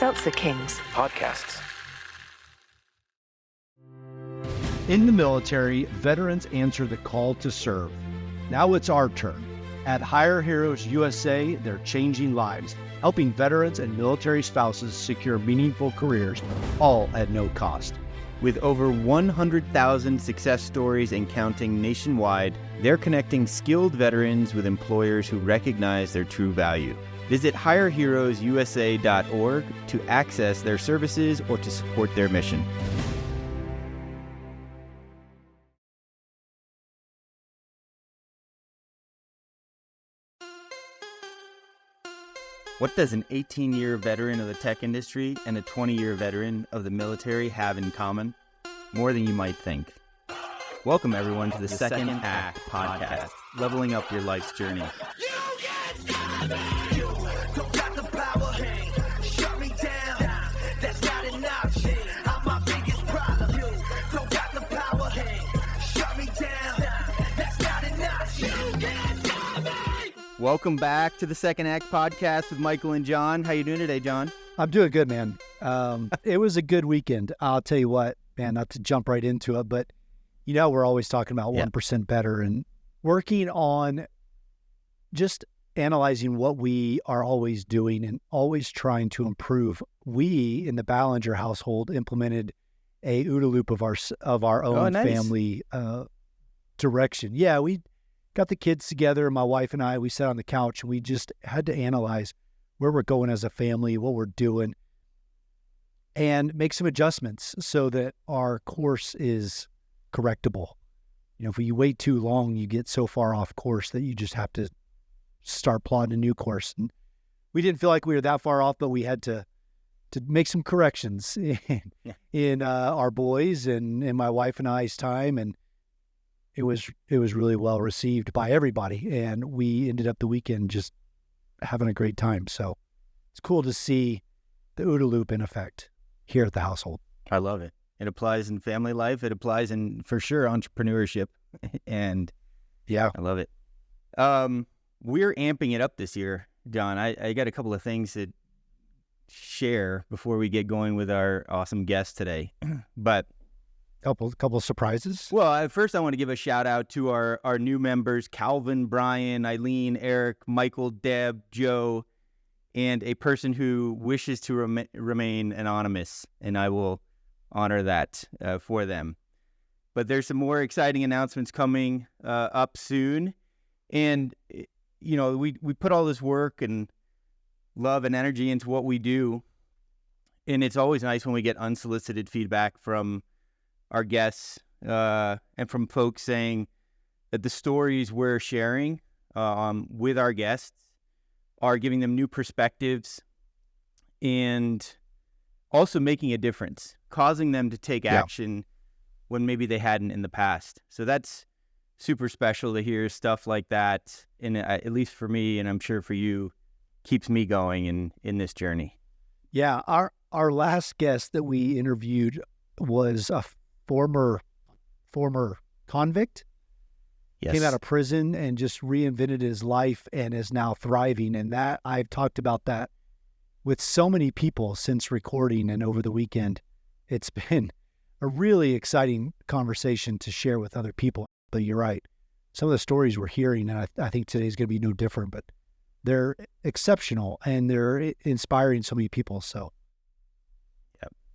Seltzer Kings podcasts. In the military, veterans answer the call to serve. Now it's our turn. At Hire Heroes USA, they're changing lives, helping veterans and military spouses secure meaningful careers, all at no cost. With over 100,000 success stories and counting nationwide, they're connecting skilled veterans with employers who recognize their true value. Visit hireheroesusa.org to access their services or to support their mission. What does an 18-year veteran of the tech industry and a 20-year veteran of the military have in common? More than you might think. Welcome, everyone, to the Second Act podcast, leveling up your life's journey. Welcome back to the Second Act podcast with Michael and John. How you doing today, John? I'm doing good, man. It was a good weekend. I'll tell you what, man, not to jump right into it, but you know, we're always talking about 1% better and working on just analyzing what we are always doing and always trying to improve. We, in the Ballinger household, implemented a OODA loop of our own family direction. Yeah, we got the kids together, my wife and I, we sat on the couch and we just had to analyze where we're going as a family, what we're doing, and make some adjustments so that our course is correctable. You know, if you wait too long, you get so far off course that you just have to start plotting a new course. And we didn't feel like we were that far off, but we had to make some corrections in our boys and in my wife and I's time. And it was really well received by everybody, and we ended up the weekend just having a great time. So it's cool to see the OODA loop in effect here at the household. I love it. It applies in family life. It applies in, for sure, entrepreneurship. And yeah, I love it. We're amping it up this year, John. I got a couple of things to share before we get going with our awesome guest today. But couple of surprises. Well, first I want to give a shout out to our new members, Calvin, Brian, Eileen, Eric, Michael, Deb, Joe, and a person who wishes to remain anonymous, and I will honor that for them. But there's some more exciting announcements coming up soon. And, you know, we put all this work and love and energy into what we do. And it's always nice when we get unsolicited feedback from our guests and from folks saying that the stories we're sharing with our guests are giving them new perspectives and also making a difference, causing them to take action when maybe they hadn't in the past. So that's super special to hear stuff like that. And at least for me, and I'm sure for you, keeps me going in this journey. Yeah, our last guest that we interviewed was a former convict. Yes. Came out of prison and just reinvented his life and is now thriving. And that I've talked about that with so many people since recording and over the weekend. It's been a really exciting conversation to share with other people. But you're right. Some of the stories we're hearing, and I think today's going to be no different, but they're exceptional and they're inspiring so many people. So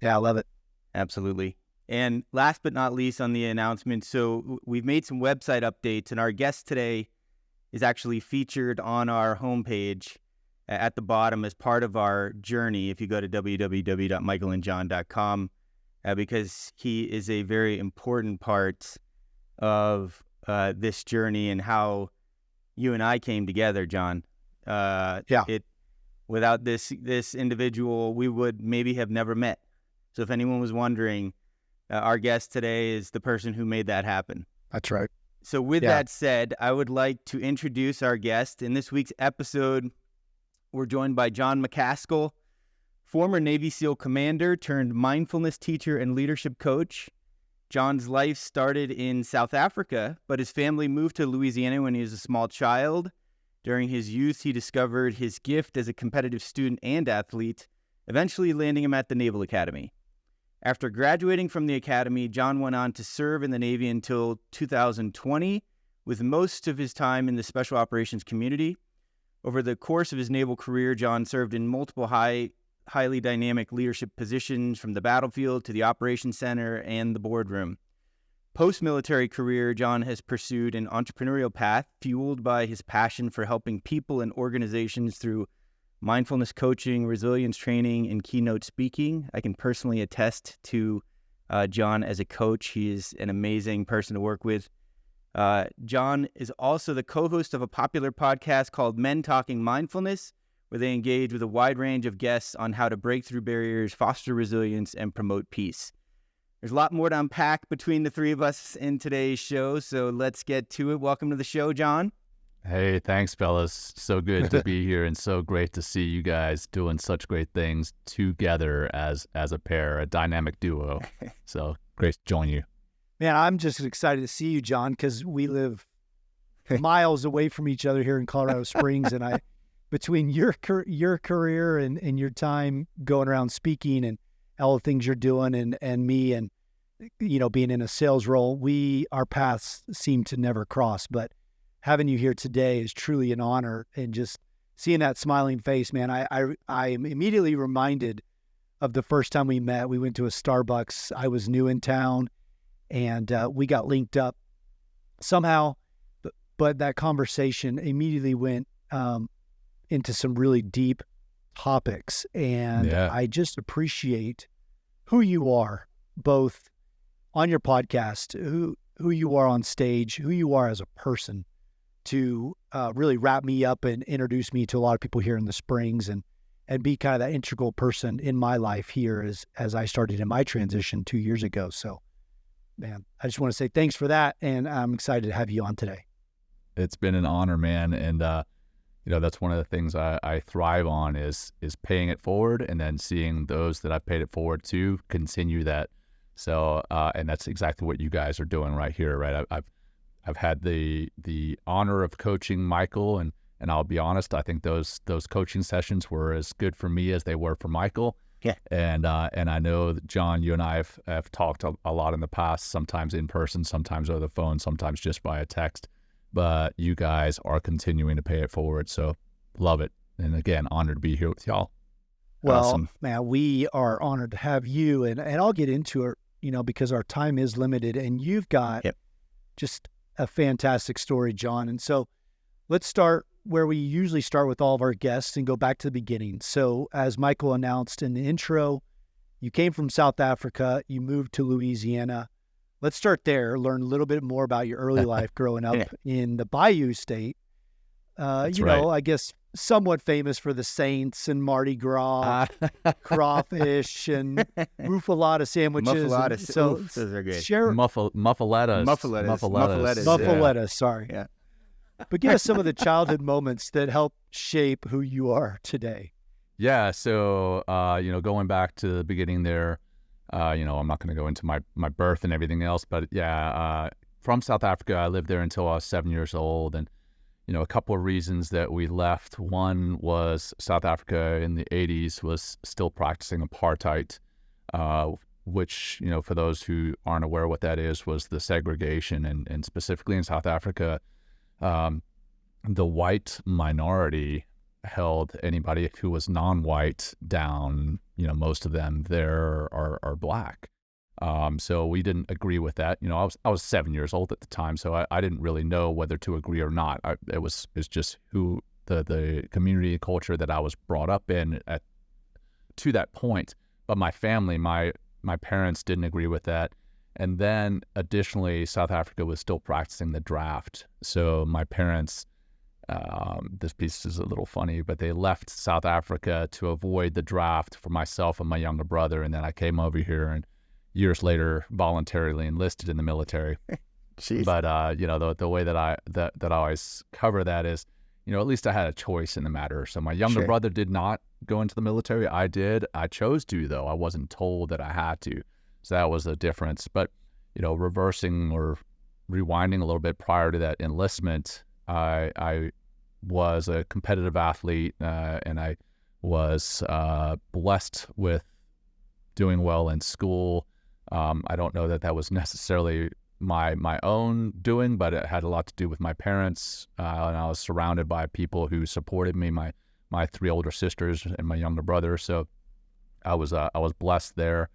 yeah, I love it. Absolutely. And last but not least on the announcement, so we've made some website updates, and our guest today is actually featured on our homepage at the bottom as part of our journey. If you go to www.michaelandjohn.com, because he is a very important part of this journey and how you and I came together, John. Without this individual, we would maybe have never met. So if anyone was wondering, our guest today is the person who made that happen. That's right. So with that said, I would like to introduce our guest. In this week's episode, we're joined by Jon Macaskill, former Navy SEAL commander turned mindfulness teacher and leadership coach. Jon's life started in South Africa, but his family moved to Louisiana when he was a small child. During his youth, he discovered his gift as a competitive student and athlete eventually landing him at the Naval Academy. After graduating from the academy, Jon went on to serve in the Navy until 2020, with most of his time in the special operations community. Over the course of his naval career, Jon served in multiple highly dynamic leadership positions, from the battlefield to the operations center and the boardroom. Post-military career, Jon has pursued an entrepreneurial path fueled by his passion for helping people and organizations through mindfulness coaching, resilience training, and keynote speaking. I can personally attest to Jon as a coach. He is an amazing person to work with. Jon is also the co-host of a popular podcast called Men Talking Mindfulness, where they engage with a wide range of guests on how to break through barriers, foster resilience, and promote peace. There's a lot more to unpack between the three of us in today's show, so let's get to it. Welcome to the show, Jon. Hey, thanks, fellas. So good to be here, and so great to see you guys doing such great things together as a pair, a dynamic duo. So great to join you. Man, I'm just excited to see you, Jon, because we live miles away from each other here in Colorado Springs, and between your career and your time going around speaking and all the things you're doing and me and, being in a sales role, our paths seem to never cross. But having you here today is truly an honor, and just seeing that smiling face, man, I am immediately reminded of the first time we met. We went to a Starbucks. I was new in town, and we got linked up somehow, but that conversation immediately went into some really deep topics, and I just appreciate who you are, both on your podcast, who you are on stage, who you are as a person, to really wrap me up and introduce me to a lot of people here in the Springs, and be kind of that integral person in my life here as I started in my transition 2 years ago. So, man, I just want to say thanks for that, and I'm excited to have you on today. It's been an honor, man, and that's one of the things I thrive on is paying it forward, and then seeing those that I've paid it forward to continue that. So, and that's exactly what you guys are doing right here, right? I've had the honor of coaching Michael, and I'll be honest, I think those coaching sessions were as good for me as they were for Michael. Yeah. And I know that Jon, you and I have talked a lot in the past, sometimes in person, sometimes over the phone, sometimes just via text. But you guys are continuing to pay it forward. So love it. And again, honored to be here with y'all. Well, Awesome. Man, we are honored to have you, and I'll get into it, because our time is limited, and you've got just a fantastic story, Jon. And so let's start where we usually start with all of our guests and go back to the beginning. So as Michael announced in the intro, you came from South Africa, you moved to Louisiana. Let's start there, learn a little bit more about your early life growing up in the Bayou State. I guess somewhat famous for the Saints and Mardi Gras, crawfish and muffaletta sandwiches. So those are good. Share Muffalettas. Sorry. Yeah. But give us some of the childhood moments that helped shape who you are today. Yeah. So, going back to the beginning there, I'm not going to go into my birth and everything else, but from South Africa, I lived there until I was 7 years old. And, a couple of reasons that we left. One was South Africa in the 80s was still practicing apartheid, which, for those who aren't aware what that is, was the segregation. And specifically in South Africa, the white minority held anybody who was non-white down. Most of them there are black. So we didn't agree with that. I was 7 years old at the time, so I didn't really know whether to agree or not. It's just who the community culture that I was brought up in to that point. But my family, my parents didn't agree with that. And then additionally, South Africa was still practicing the draft. So my parents, this piece is a little funny, but they left South Africa to avoid the draft for myself and my younger brother. And then I came over here and years later voluntarily enlisted in the military. Jeez. But, the way that I always cover that is, at least I had a choice in the matter. So my younger brother did not go into the military. I did. I chose to, though. I wasn't told that I had to. So that was the difference. But, reversing or rewinding a little bit prior to that enlistment, I was a competitive athlete, and I was blessed with doing well in school. I don't know that was necessarily my own doing, but it had a lot to do with my parents, and I was surrounded by people who supported me, my three older sisters and my younger brother. So I was blessed there.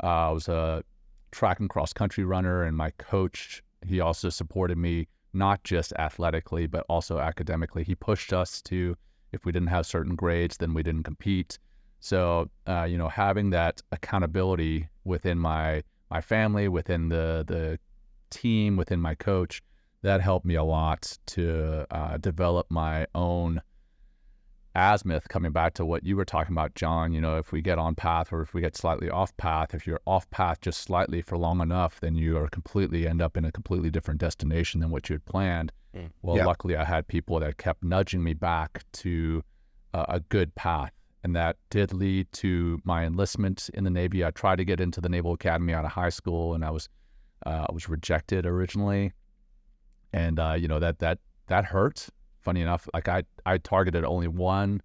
I was a track and cross country runner, and my coach, he also supported me, not just athletically, but also academically. He pushed us to, if we didn't have certain grades, then we didn't compete. So, having that accountability within my family, within the team, within my coach, that helped me a lot to develop my own azimuth. Coming back to what you were talking about, John, if we get on path or if we get slightly off path, if you're off path just slightly for long enough, then you are end up in a completely different destination than what you had planned. Well, luckily I had people that kept nudging me back to a good path. And that did lead to my enlistment in the Navy. I tried to get into the Naval Academy out of high school, and I was rejected originally. And that hurt. Funny enough, like I targeted only one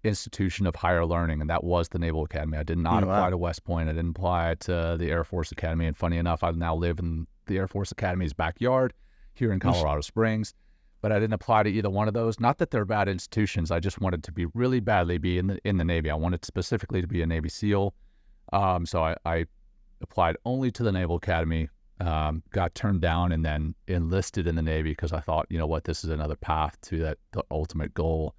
institution of higher learning, and that was the Naval Academy. I did not apply to West Point. I didn't apply to the Air Force Academy. And funny enough, I now live in the Air Force Academy's backyard here in Colorado Springs. But I didn't apply to either one of those. Not that they're bad institutions. I just wanted to be really badly be in the Navy. I wanted specifically to be a Navy SEAL. So I applied only to the Naval Academy, got turned down, and then enlisted in the Navy because I thought, this is another path to the ultimate goal.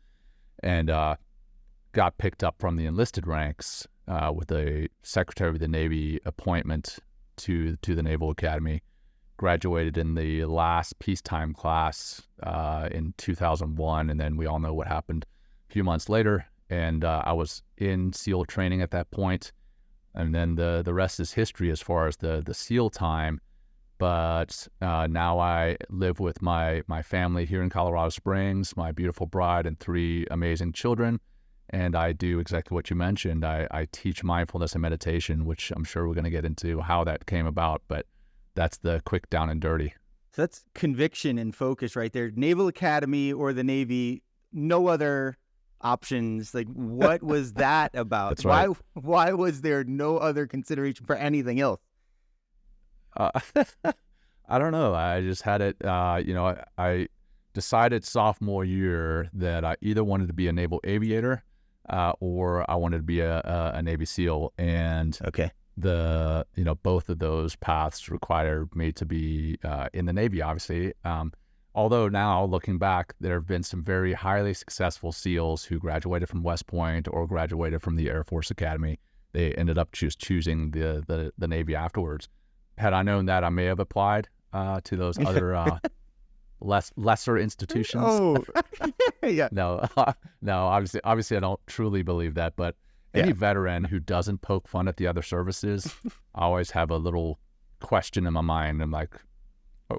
And got picked up from the enlisted ranks with a Secretary of the Navy appointment to the Naval Academy. Graduated in the last peacetime class in 2001, and then we all know what happened a few months later. And I was in SEAL training at that point, and then the rest is history as far as the SEAL time. But now I live with my family here in Colorado Springs, my beautiful bride and three amazing children, and I do exactly what you mentioned. I teach mindfulness and meditation, which I'm sure we're going to get into how that came about, but that's the quick down and dirty. So that's conviction and focus right there. Naval Academy or the Navy, no other options. Like, what was that about? That's right. Why was there no other consideration for anything else? I don't know. I just had it, I decided sophomore year that I either wanted to be a naval aviator or I wanted to be a Navy SEAL. And both of those paths required me to be in the Navy, obviously. Although now, looking back, there have been some very highly successful SEALs who graduated from West Point or graduated from the Air Force Academy. They ended up choosing the Navy afterwards. Had I known that, I may have applied to those other lesser institutions. Oh, yeah. No, obviously I don't truly believe that, but any veteran who doesn't poke fun at the other services, I always have a little question in my mind. I'm like,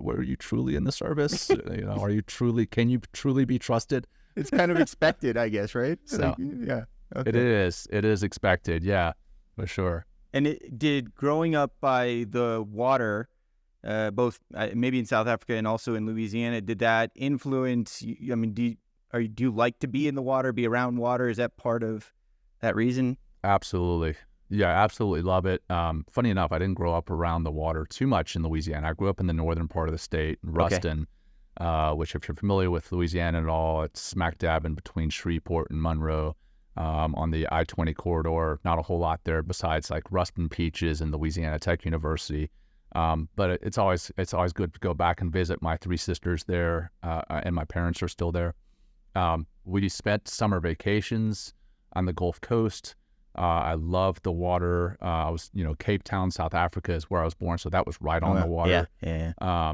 were you truly in the service? Can you truly be trusted? It's kind of expected, I guess, right? So, Okay. It is expected. Yeah, for sure. And did growing up by the water, both maybe in South Africa and also in Louisiana, did that influence you? I mean, do you like to be in the water, be around water? Is that part of that reason? Absolutely. Yeah, absolutely love it. Funny enough, I didn't grow up around the water too much in Louisiana. I grew up in the northern part of the state, in Ruston, which, if you're familiar with Louisiana at all, it's smack dab in between Shreveport and Monroe, on the I-20 corridor. Not a whole lot there besides like Ruston Peaches and Louisiana Tech University. But it's always good to go back and visit my three sisters there, and my parents are still there. We spent summer vacations on the Gulf Coast. I loved the water. I was, Cape Town, South Africa is where I was born, so that was right on the water. Yeah.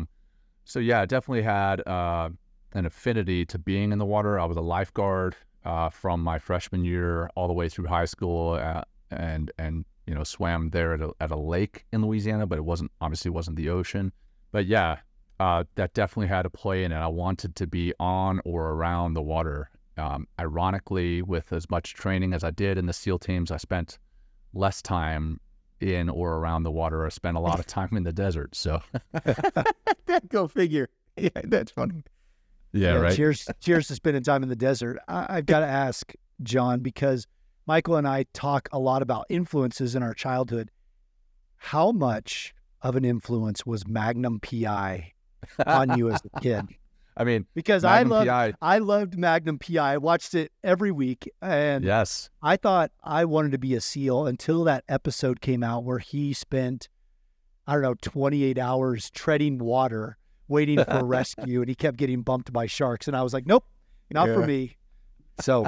So yeah, I definitely had an affinity to being in the water. I was a lifeguard from my freshman year all the way through high school, and swam there at a lake in Louisiana, but it wasn't the ocean. But yeah, that definitely had a play in it. I wanted to be on or around the water. Ironically, with as much training as I did in the SEAL teams, I spent less time in or around the water. I spent a lot of time in the desert. So go figure. Yeah, that's funny. Yeah, right. Cheers to spending time in the desert. I've got to ask, John, because Michael and I talk a lot about influences in our childhood. How much of an influence was Magnum PI on you as a kid? I mean, Because Magnum PI. I loved Magnum PI. I watched it every week, and Yes. I thought I wanted to be a SEAL until that episode came out where he spent, I don't know, 28 hours treading water, waiting for rescue, and he kept getting bumped by sharks. And I was like, nope, not for me. So,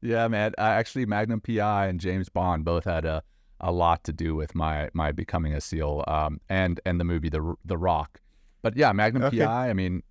Yeah, man. Actually, Magnum PI and James Bond both had a lot to do with my becoming a SEAL, and the movie The Rock. But yeah, Magnum PI. I mean,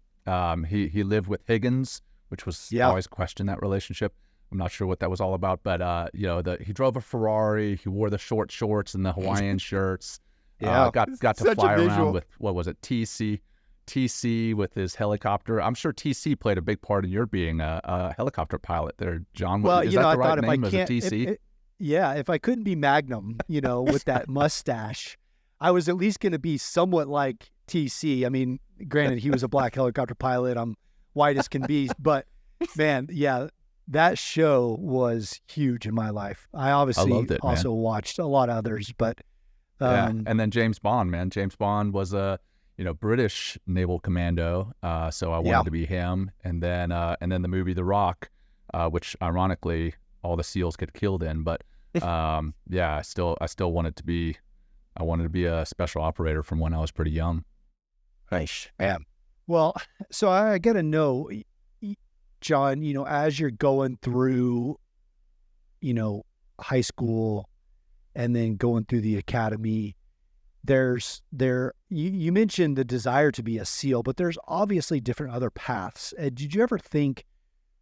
he lived with Higgins, which was always questioned that relationship. I'm not sure what that was all about, but you know, he drove a Ferrari. He wore the short shorts and the Hawaiian shirts. Got to fly around with, what was it, TC with his helicopter. I'm sure TC played a big part in your being a helicopter pilot there, John. Well, is you know, that I the right thought if I name as a can't, TC? if I couldn't be Magnum, you know, with that mustache, I was at least going to be somewhat like TC. I mean, granted, he was a black helicopter pilot. I'm white as can be, but man, yeah, that show was huge in my life. I obviously loved it, also watched a lot of others, but and then James Bond, man. James Bond was a British naval commando, so I wanted to be him. And then the movie The Rock, which ironically all the SEALs get killed in, but I still wanted to be a special operator from when I was pretty young. Nice. Yeah. Well, so I got to know, John, you know, as you're going through, you know, high school and then going through the academy, you mentioned the desire to be a SEAL, but there's obviously different other paths. Did you ever think,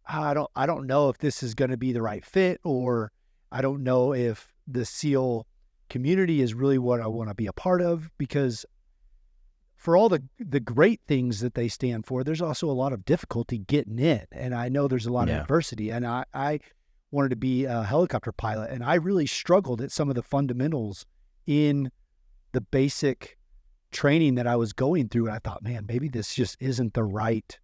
I don't know if this is going to be the right fit, or I don't know if the SEAL community is really what I want to be a part of? Because for all the great things that they stand for, there's also a lot of difficulty getting in. And I know there's a lot of adversity. And I wanted to be a helicopter pilot, and I really struggled at some of the fundamentals in the basic training that I was going through. And I thought, man, maybe this just isn't the right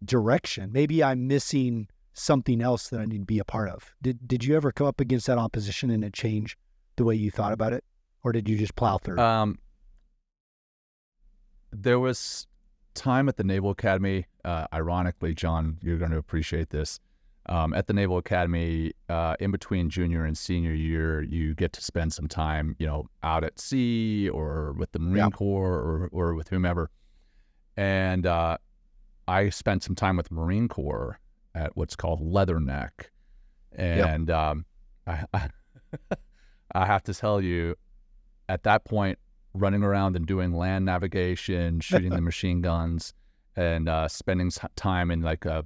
direction. Maybe I'm missing something else that I need to be a part of. Did you ever come up against that opposition and it changed the way you thought about it? Or did you just plow through? There was time at the Naval Academy, ironically, John, you're going to appreciate this. At the Naval Academy, in between junior and senior year, you get to spend some time, you know, out at sea or with the Marine Corps or with whomever. And I spent some time with the Marine Corps at what's called Leatherneck. And I have to tell you, at that point, running around and doing land navigation, shooting the machine guns, and spending time in like a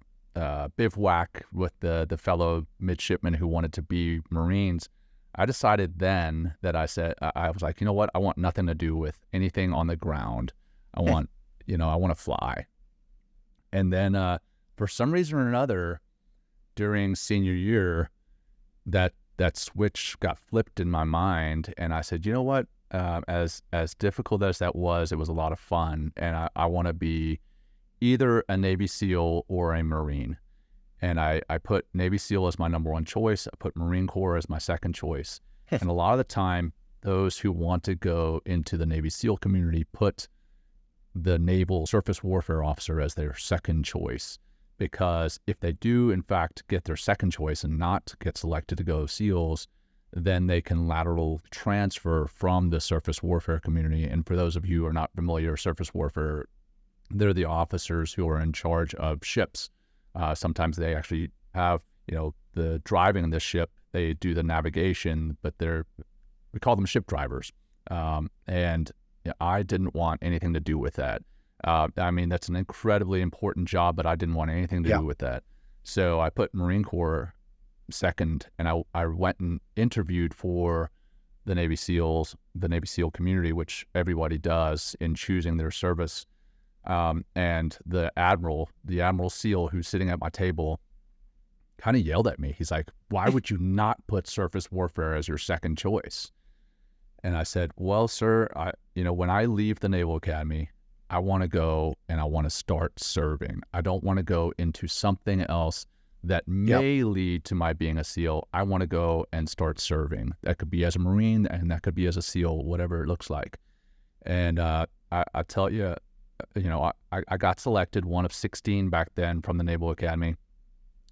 bivouac with the fellow midshipmen who wanted to be Marines, I decided then that I was like, you know what? I want nothing to do with anything on the ground. I want to fly. And then for some reason or another, during senior year, that switch got flipped in my mind, and I said, you know what? As difficult as that was, it was a lot of fun, and I want to be either a Navy SEAL or a Marine. And I put Navy SEAL as my number one choice. I put Marine Corps as my second choice. And a lot of the time, those who want to go into the Navy SEAL community put the Naval Surface Warfare Officer as their second choice. Because if they do, in fact, get their second choice and not get selected to go SEALs, then they can lateral transfer from the surface warfare community. And for those of you who are not familiar, surface warfare, they're the officers who are in charge of ships. Sometimes they actually have, the driving of the ship. They do the navigation, but we call them ship drivers. And I didn't want anything to do with that. That's an incredibly important job, but I didn't want anything to do with that. So I put Marine Corps second, and I went and interviewed for the Navy SEALs, the Navy SEAL community, which everybody does in choosing their service. And the Admiral SEAL who's sitting at my table kind of yelled at me. He's like, "Why would you not put surface warfare as your second choice?" And I said, "Well, sir, when I leave the Naval Academy, I want to go and I want to start serving. I don't want to go into something else that may lead to my being a SEAL, I want to go and start serving. That could be as a Marine, and that could be as a SEAL, whatever it looks like. And I tell you, I got selected, one of 16 back then from the Naval Academy.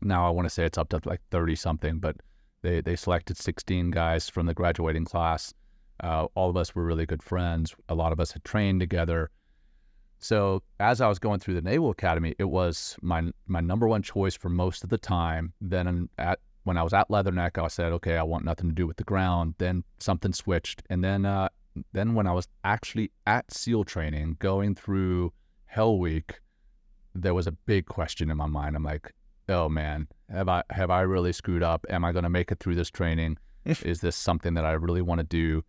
Now I want to say it's up to like 30 something, but they selected 16 guys from the graduating class. All of us were really good friends. A lot of us had trained together. So as I was going through the Naval Academy, it was my number one choice for most of the time. Then when I was at Leatherneck, I said, okay, I want nothing to do with the ground. Then something switched. And then when I was actually at SEAL training, going through Hell Week, there was a big question in my mind. I'm like, oh man, have I really screwed up? Am I going to make it through this training? Is this something that I really want to do?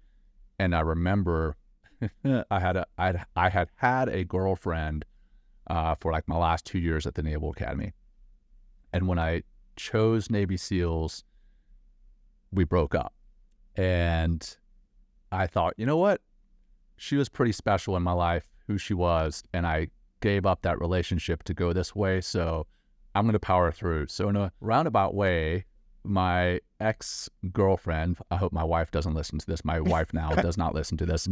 And I remember I had a girlfriend for like my last 2 years at the Naval Academy. And when I chose Navy SEALs, we broke up. And I thought, you know what? She was pretty special in my life, who she was, and I gave up that relationship to go this way, so I'm going to power through. So in a roundabout way, my ex-girlfriend, I hope my wife doesn't listen to this. My wife now does not listen to this.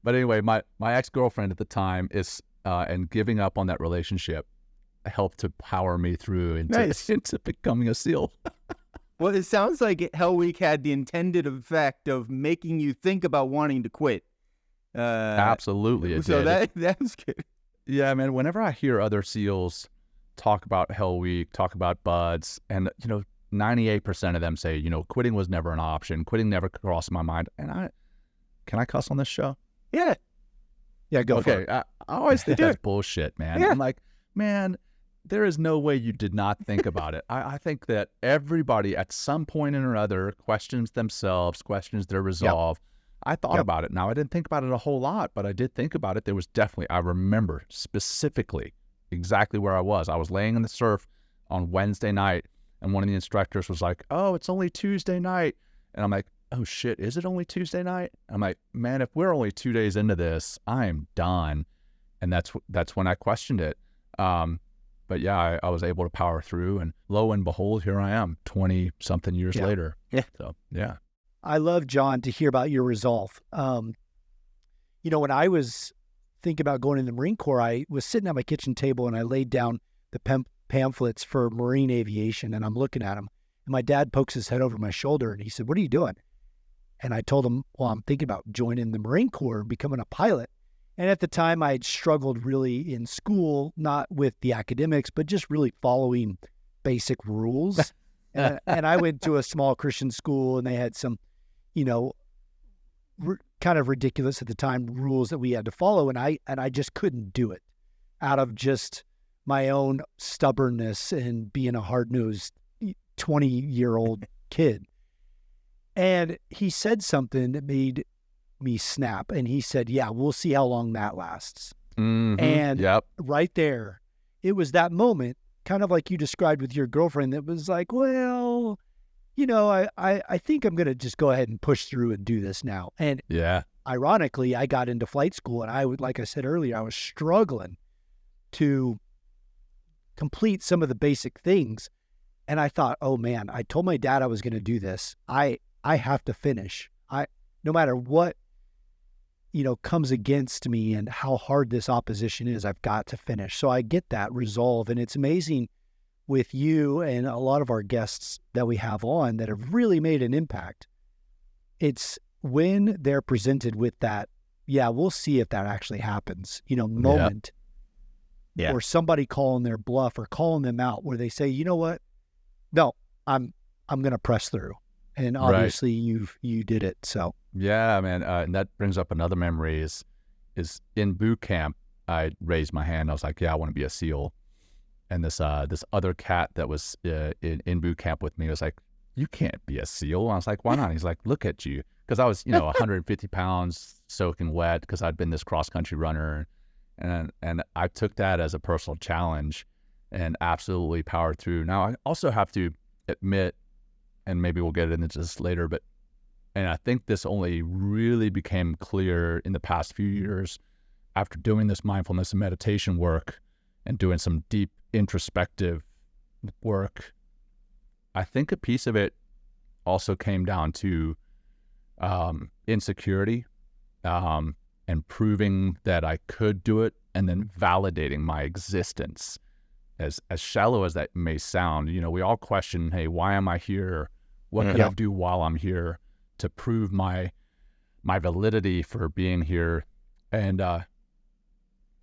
But anyway, my ex-girlfriend at the time is, and giving up on that relationship helped to power me through into becoming a SEAL. Well, it sounds like Hell Week had the intended effect of making you think about wanting to quit. Absolutely, it so did. that's good. Yeah, man. Whenever I hear other SEALs talk about Hell Week, talk about buds, and 98% of them say, quitting was never an option. Quitting never crossed my mind. And can I cuss on this show? Yeah, go for it. I always think that's bullshit, man. Yeah. I'm like, man, there is no way you did not think about it. I think that everybody at some point or other questions themselves, questions their resolve. I thought about it. Now, I didn't think about it a whole lot, but I did think about it. There was definitely, I remember specifically exactly where I was. I was laying in the surf on Wednesday night, and one of the instructors was like, oh, it's only Tuesday night. And I'm like, oh shit, is it only Tuesday night? I'm like, man, if we're only 2 days into this, I am done. And that's when I questioned it. But yeah, I was able to power through, and lo and behold, here I am 20 something years later. Yeah. So yeah. I love, John, to hear about your resolve. When I was thinking about going in the Marine Corps, I was sitting at my kitchen table and I laid down the pamphlets for Marine aviation, and I'm looking at them. And my dad pokes his head over my shoulder and he said, what are you doing? And I told him, well, I'm thinking about joining the Marine Corps and becoming a pilot. And at the time, I had struggled really in school, not with the academics, but just really following basic rules. and I went to a small Christian school, and they had some, kind of ridiculous at the time rules that we had to follow. And I just couldn't do it out of just my own stubbornness and being a hard-nosed 20-year-old kid. And he said something that made me snap, and he said, yeah, we'll see how long that lasts. Mm-hmm. And right there, it was that moment, kind of like you described with your girlfriend, that was like, well, I think I'm going to just go ahead and push through and do this now. And ironically, I got into flight school, and like I said earlier, I was struggling to complete some of the basic things. And I thought, oh man, I told my dad I was going to do this. I have to finish. No matter what, comes against me and how hard this opposition is, I've got to finish. So I get that resolve. And it's amazing with you and a lot of our guests that we have on that have really made an impact. It's when they're presented with that, we'll see if that actually happens, moment. Yeah. Or somebody calling their bluff or calling them out where they say, you know what? No, I'm going to press through. And obviously you did it. So yeah, man. And that brings up another memory is in boot camp, I raised my hand. I was like, yeah, I want to be a SEAL. And this other cat that was in boot camp with me was like, you can't be a SEAL. And I was like, why not? He's like, look at you. Because I was, 150 pounds soaking wet because I'd been this cross-country runner. And I took that as a personal challenge and absolutely powered through. Now, I also have to admit, and maybe we'll get into this later, and I think this only really became clear in the past few years after doing this mindfulness and meditation work and doing some deep introspective work, I think a piece of it also came down to insecurity, and proving that I could do it, and then validating my existence. As shallow as that may sound, we all question, hey, why am I here? What could I do while I'm here to prove my validity for being here? And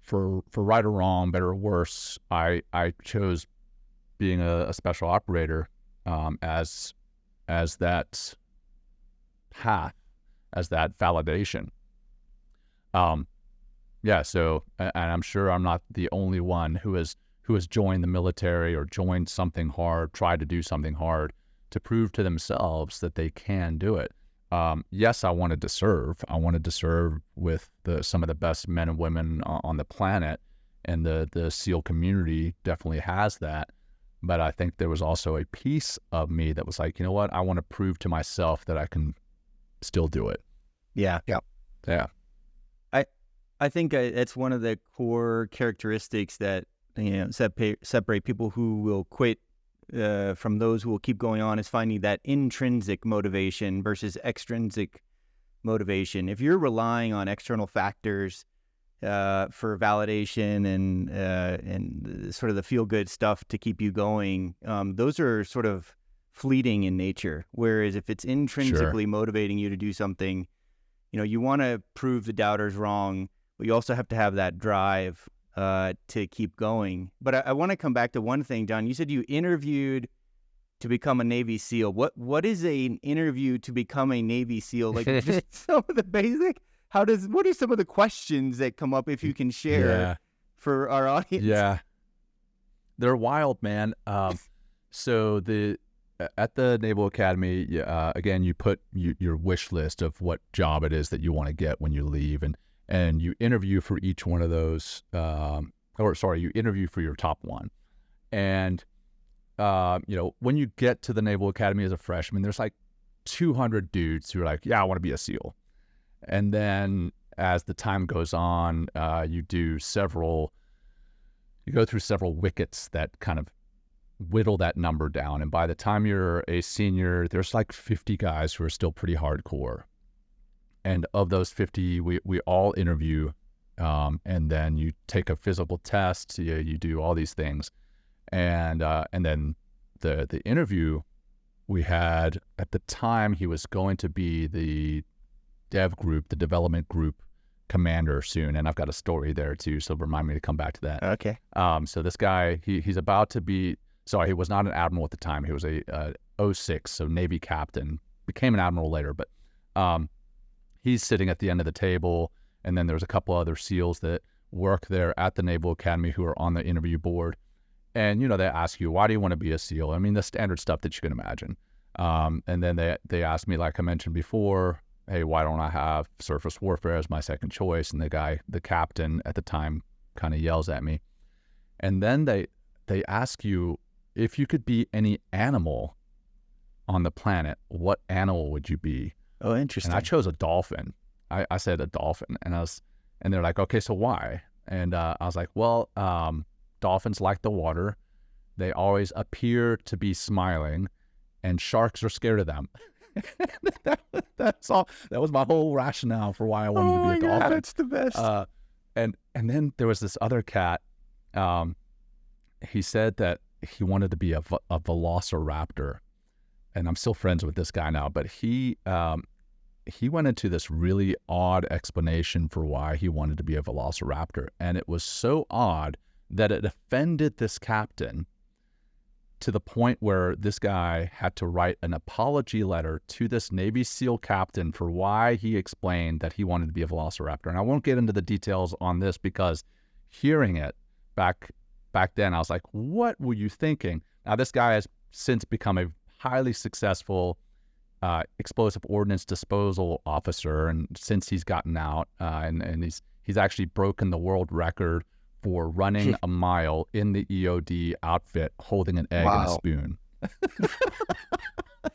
for right or wrong, better or worse, I chose being a special operator as that path, as that validation. So, and I'm sure I'm not the only one who has joined the military or joined something hard, tried to do something hard to prove to themselves that they can do it. Yes, I wanted to serve. I wanted to serve with some of the best men and women on the planet, and the SEAL community definitely has that. But I think there was also a piece of me that was like, you know what? I want to prove to myself that I can still do it. Yeah. Yeah. I think it's one of the core characteristics that separate people who will quit from those who will keep going on, is finding that intrinsic motivation versus extrinsic motivation. If you're relying on external factors for validation and sort of the feel-good stuff to keep you going, those are sort of fleeting in nature. Whereas if it's intrinsically motivating you to do something, you want to prove the doubters wrong, but you also have to have that drive to keep going. But I want to come back to one thing, Jon. You said you interviewed to become a Navy SEAL. What is an interview to become a Navy SEAL? Like, just some of the basic. What are some of the questions that come up, if you can share for our audience? Yeah, they're wild, man. So at the Naval Academy, again, you put your wish list of what job it is that you want to get when you leave, and you interview for each one of those, you interview for your top one. And, when you get to the Naval Academy as a freshman, there's like 200 dudes who are like, yeah, I want to be a SEAL. And then as the time goes on, you go through several wickets that kind of whittle that number down. And by the time you're a senior, there's like 50 guys who are still pretty hardcore. And of those 50, we all interview, and then you take a physical test, you do all these things. And then the interview we had at the time, he was going to be the development group commander soon. And I've got a story there too, so remind me to come back to that. Okay. So this guy, he's about to be, he was not an admiral at the time. He was a 06, so Navy captain, became an admiral later, but he's sitting at the end of the table, and then there's a couple other SEALs that work there at the Naval Academy who are on the interview board. And, they ask you, why do you want to be a SEAL? I mean, the standard stuff that you can imagine. And then they asked me, like I mentioned before, hey, why don't I have surface warfare as my second choice? And the captain at the time kind of yells at me. And then they ask you, if you could be any animal on the planet, what animal would you be? Oh, interesting. And I chose a dolphin. I said a dolphin, and they're like, okay, so why? And I was like, well, dolphins like the water. They always appear to be smiling, and sharks are scared of them. That's all. That was my whole rationale for why I wanted to be a dolphin. That's the best. And then there was this other cat. He said that he wanted to be a velociraptor, and I'm still friends with this guy now. But he went into this really odd explanation for why he wanted to be a velociraptor, and it was so odd that it offended this captain to the point where this guy had to write an apology letter to this Navy SEAL captain for why he explained that he wanted to be a velociraptor. And I won't get into the details on this, because hearing it back then, I was like, what were you thinking? Now, this guy has since become a highly successful explosive ordnance disposal officer, and since he's gotten out, and he's actually broken the world record for running a mile in the EOD outfit, holding an egg and a spoon.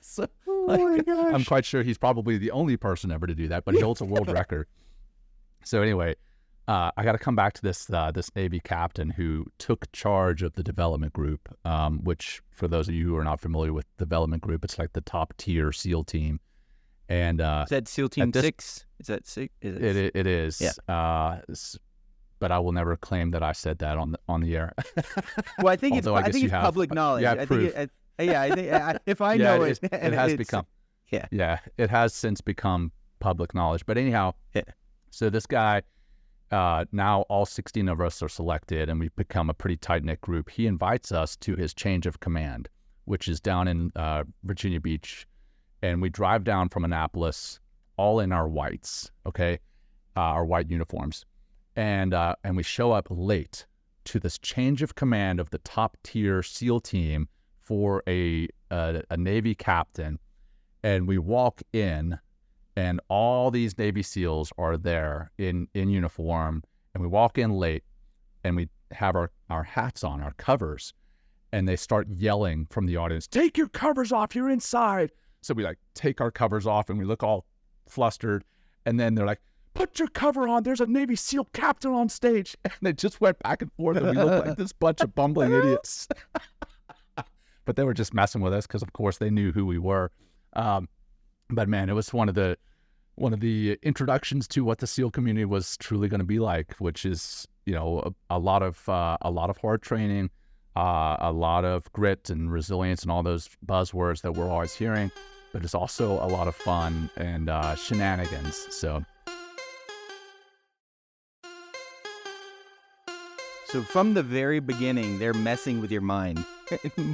So, I'm quite sure he's probably the only person ever to do that, but he holds a world record. So anyway, I got to come back to this Navy captain who took charge of the development group, which for those of you who are not familiar with development group, it's like the top tier SEAL team. And is that SEAL Team 6? Is that 6? It is. Yeah. But I will never claim that I said that on the air. Well, I think it's public knowledge. Yeah, I think if I know it, it has become. Yeah, it has since become public knowledge. But anyhow, so this guy, now all 16 of us are selected, and we've become a pretty tight-knit group. He invites us to his change of command, which is down in Virginia Beach. And we drive down from Annapolis, all in our whites, okay, our white uniforms, and we show up late to this change of command of the top tier SEAL team for a Navy captain, and we walk in, and all these Navy SEALs are there in uniform, and we walk in late, and we have our hats on, our covers, and they start yelling from the audience, "Take your covers off, you're inside." So we like take our covers off and we look all flustered. And then they're like, "Put your cover on. There's a Navy SEAL captain on stage." And they just went back and forth and we looked like this bunch of bumbling idiots. But they were just messing with us because, of course, they knew who we were. But man, it was one of the introductions to what the SEAL community was truly going to be like, which is, you know, a lot of hard training, a lot of grit and resilience and all those buzzwords that we're always hearing, but it's also a lot of fun and shenanigans. So from the very beginning, they're messing with your mind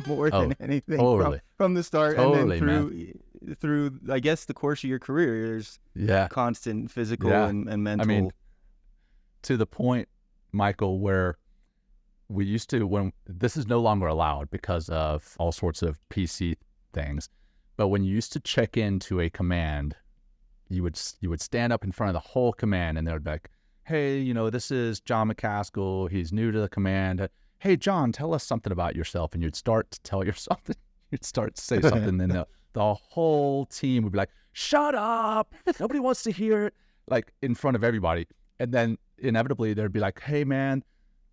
more than anything. Totally. From the start, totally, and then through I guess the course of your career, there's constant physical and mental. I mean, to the point, Michael, where we used to, when this is no longer allowed because of all sorts of PC things, but when you used to check into a command, you would stand up in front of the whole command, and they would be like, "Hey, you know, this is Jon Macaskill. He's new to the command. Hey, John, tell us something about yourself." And you'd start to tell yourself, you'd start to say something, and then the whole team would be like, "Shut up! Nobody wants to hear it," like in front of everybody. And then inevitably there'd be like, "Hey, man,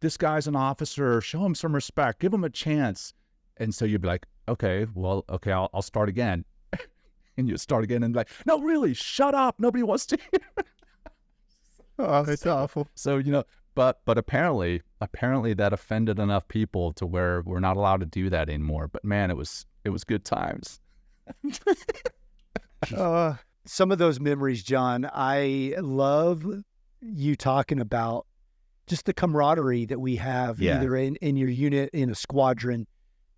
this guy's an officer. Show him some respect. Give him a chance." And so you'd be like, okay, I'll start again. And you'd start again and be like, "No, really, shut up. Nobody wants to hear it." Oh, it's awful. So, you know, but apparently that offended enough people to where we're not allowed to do that anymore. But man, it was good times. Some of those memories, John, I love you talking about just the camaraderie that we have either in your unit, in a squadron.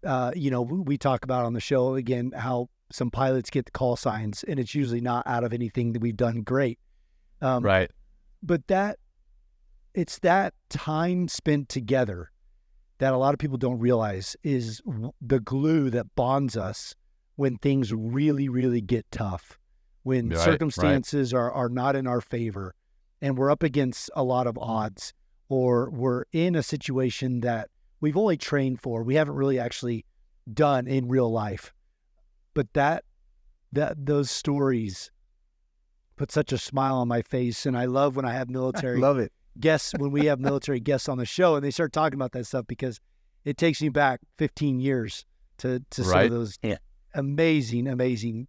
You know, we talk about on the show again how some pilots get the call signs, and it's usually not out of anything that we've done great. Right. But it's that time spent together that a lot of people don't realize is the glue that bonds us when things really, really get tough, when circumstances are not in our favor, and we're up against a lot of odds, or we're in a situation that we've only trained for, we haven't really actually done in real life. But those stories put such a smile on my face, and I love when I have military guests, when we have military guests on the show, and they start talking about that stuff, because it takes me back 15 years to some of those amazing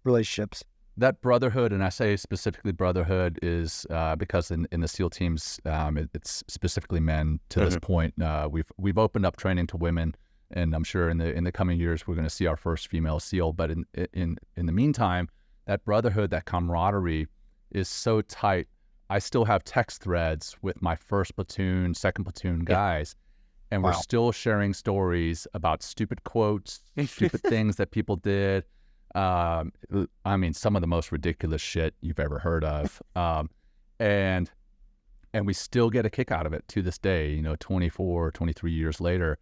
relationships. That brotherhood, and I say specifically brotherhood, is because in the SEAL teams, it's specifically men to this point. We've opened up training to women, and I'm sure in the coming years we're going to see our first female SEAL. But in the meantime, that brotherhood, that camaraderie is so tight. I still have text threads with my first platoon, second platoon guys, and we're still sharing stories about stupid quotes, stupid things that people did. I mean, some of the most ridiculous shit you've ever heard of. And we still get a kick out of it to this day, you know, 24, 23 years later.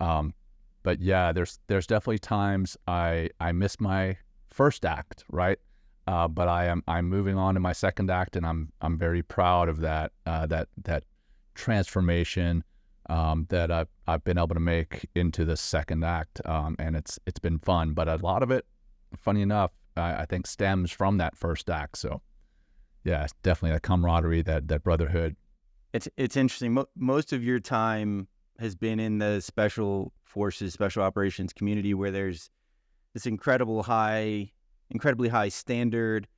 But yeah, there's definitely times I miss my first act, right? But I'm moving on to my second act, and I'm very proud of that transformation that I've been able to make into the second act. And it's been fun, but a lot of it, funny enough, I think stems from that first act. So yeah, it's definitely that camaraderie, that brotherhood. It's interesting. Most of your time has been in the special forces, special operations community, where there's this incredibly high standard,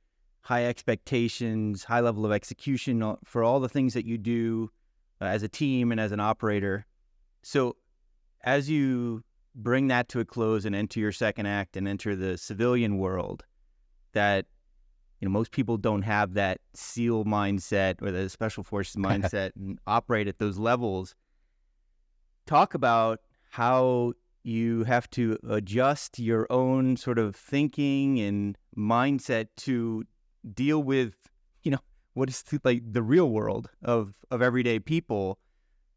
high expectations, high level of execution for all the things that you do as a team and as an operator. So as you bring that to a close and enter your second act and enter the civilian world, that most people don't have that SEAL mindset or the special forces mindset and operate at those levels. Talk about how you have to adjust your own sort of thinking and mindset to deal with, what is like the real world of everyday people,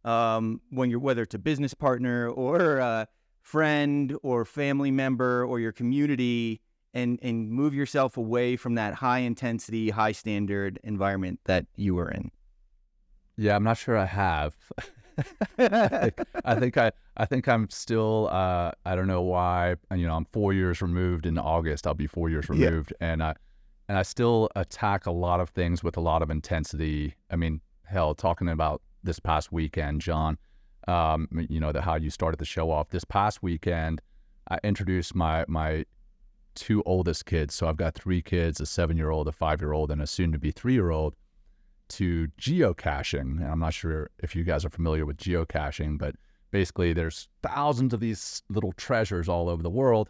whether it's a business partner or a friend or family member or your community, and move yourself away from that high intensity, high standard environment that you were in. Yeah, I'm not sure I have. I think I'm still, I don't know why, I'm 4 years removed in August. I'll be 4 years removed. Yeah. And I still attack a lot of things with a lot of intensity. I mean, hell, talking about this past weekend, John, how you started the show off. This past weekend, I introduced my two oldest kids. So I've got 3 kids, a 7-year-old, a 5-year-old, and a soon-to-be 3-year-old, to geocaching. And I'm not sure if you guys are familiar with geocaching, but basically there's thousands of these little treasures all over the world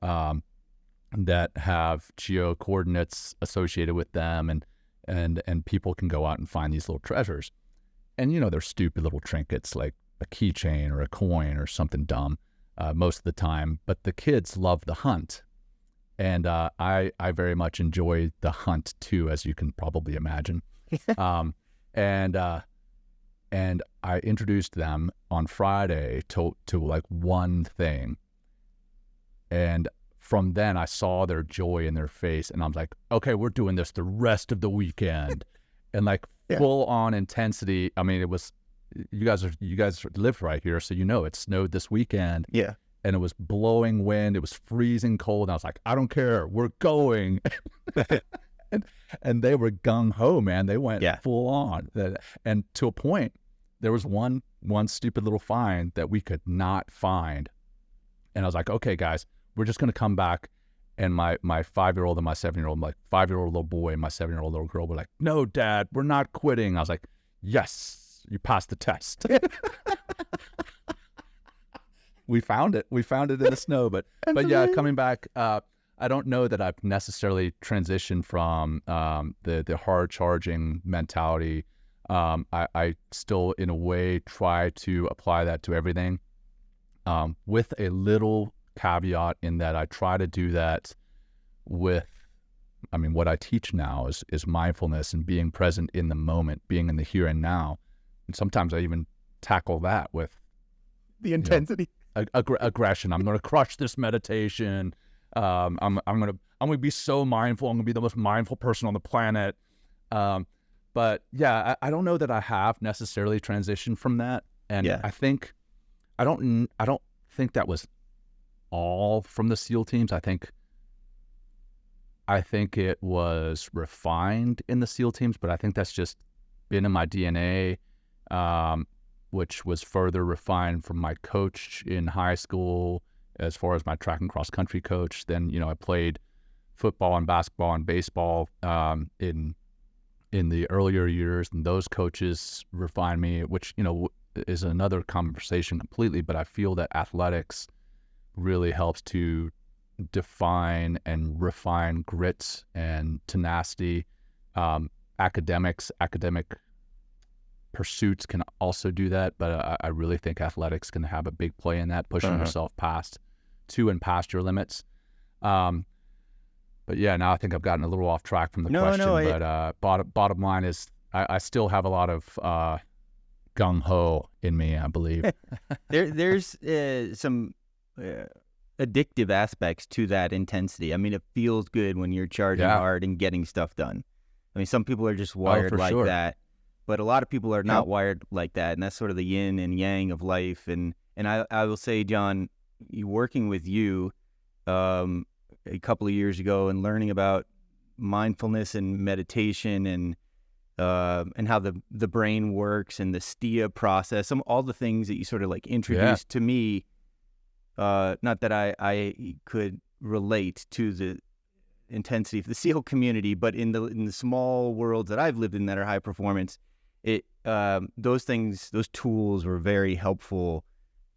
that have geo coordinates associated with them, and people can go out and find these little treasures. And they're stupid little trinkets like a keychain or a coin or something dumb most of the time, but the kids love the hunt. And I very much enjoy the hunt too, as you can probably imagine. And I introduced them on Friday to like one thing. And from then I saw their joy in their face, and I'm like, okay, we're doing this the rest of the weekend. And like full on intensity. I mean, it was, you guys live right here, so it snowed this weekend. Yeah. And it was blowing wind. It was freezing cold. And I was like, I don't care. We're going. and they were gung-ho, man. They went full on. And to a point, there was one stupid little find that we could not find. And I was like, okay, guys, we're just going to come back. And my 5-year-old and my 7-year-old, my 5-year-old little boy and my 7-year-old little girl were like, no, Dad, we're not quitting. I was like, yes, you passed the test. We found it in the snow, but yeah, coming back, I don't know that I've necessarily transitioned from the hard charging mentality. I still, in a way, try to apply that to everything, with a little caveat in that I try to do that with, what I teach now is mindfulness and being present in the moment, being in the here and now. And sometimes I even tackle that with the intensity. Aggression. I'm going to crush this meditation. I'm going to be so mindful. I'm going to be the most mindful person on the planet. But yeah, I don't know that I have necessarily transitioned from that. And I don't think that was all from the SEAL teams. I think it was refined in the SEAL teams, but I think that's just been in my DNA. Which was further refined from my coach in high school, as far as my track and cross country coach. Then, I played football and basketball and baseball in the earlier years, and those coaches refined me, which, is another conversation completely. But I feel that athletics really helps to define and refine grit and tenacity. Academic pursuits can also do that, but I really think athletics can have a big play in that, pushing yourself past your limits. But yeah, now I think I've gotten a little off track from the question. But bottom line is, I still have a lot of gung ho in me, I believe. There's some addictive aspects to that intensity. It feels good when you're charging hard and getting stuff done. Some people are just wired like that. But a lot of people are not wired like that, and that's sort of the yin and yang of life. And I will say, John, working with you a couple of years ago and learning about mindfulness and meditation and and how the brain works and the STIA process, all the things that you sort of like introduced to me. Not that I could relate to the intensity of the SEAL community, but in the small worlds that I've lived in that are high performance, those tools were very helpful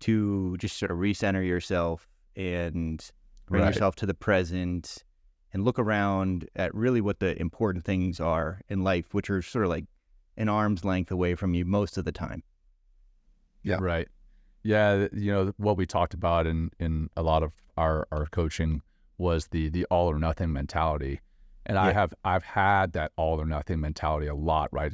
to just sort of recenter yourself and bring yourself to the present and look around at really what the important things are in life, which are sort of like an arm's length away from you most of the time. Yeah. Right. Yeah. What we talked about in a lot of our coaching was the all or nothing mentality. And I've had that all or nothing mentality a lot, right?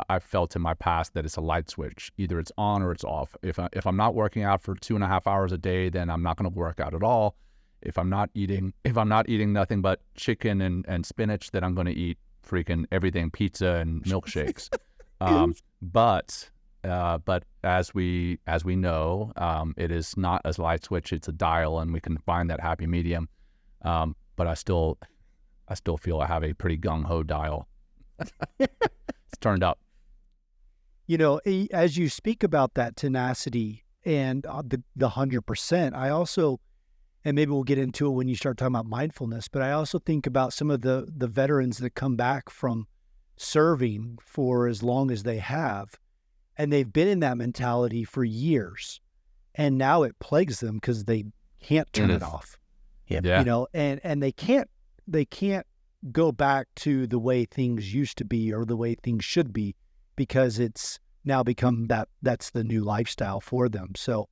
I've felt in my past that it's a light switch. Either it's on or it's off. If I'm not working out for 2.5 hours a day, then I'm not going to work out at all. If I'm not eating nothing but chicken and spinach, then I'm going to eat freaking everything, pizza and milkshakes. But as we know, it is not a light switch. It's a dial, and we can find that happy medium. But I still feel I have a pretty gung-ho dial. It's turned up. As you speak about that tenacity and the 100%, I also, and maybe we'll get into it when you start talking about mindfulness, but I also think about some of the veterans that come back from serving for as long as they have, and they've been in that mentality for years, and now it plagues them because they can't turn it off. Yeah. And they can't go back to the way things used to be or the way things should be, because it's now become that's the new lifestyle for them. So,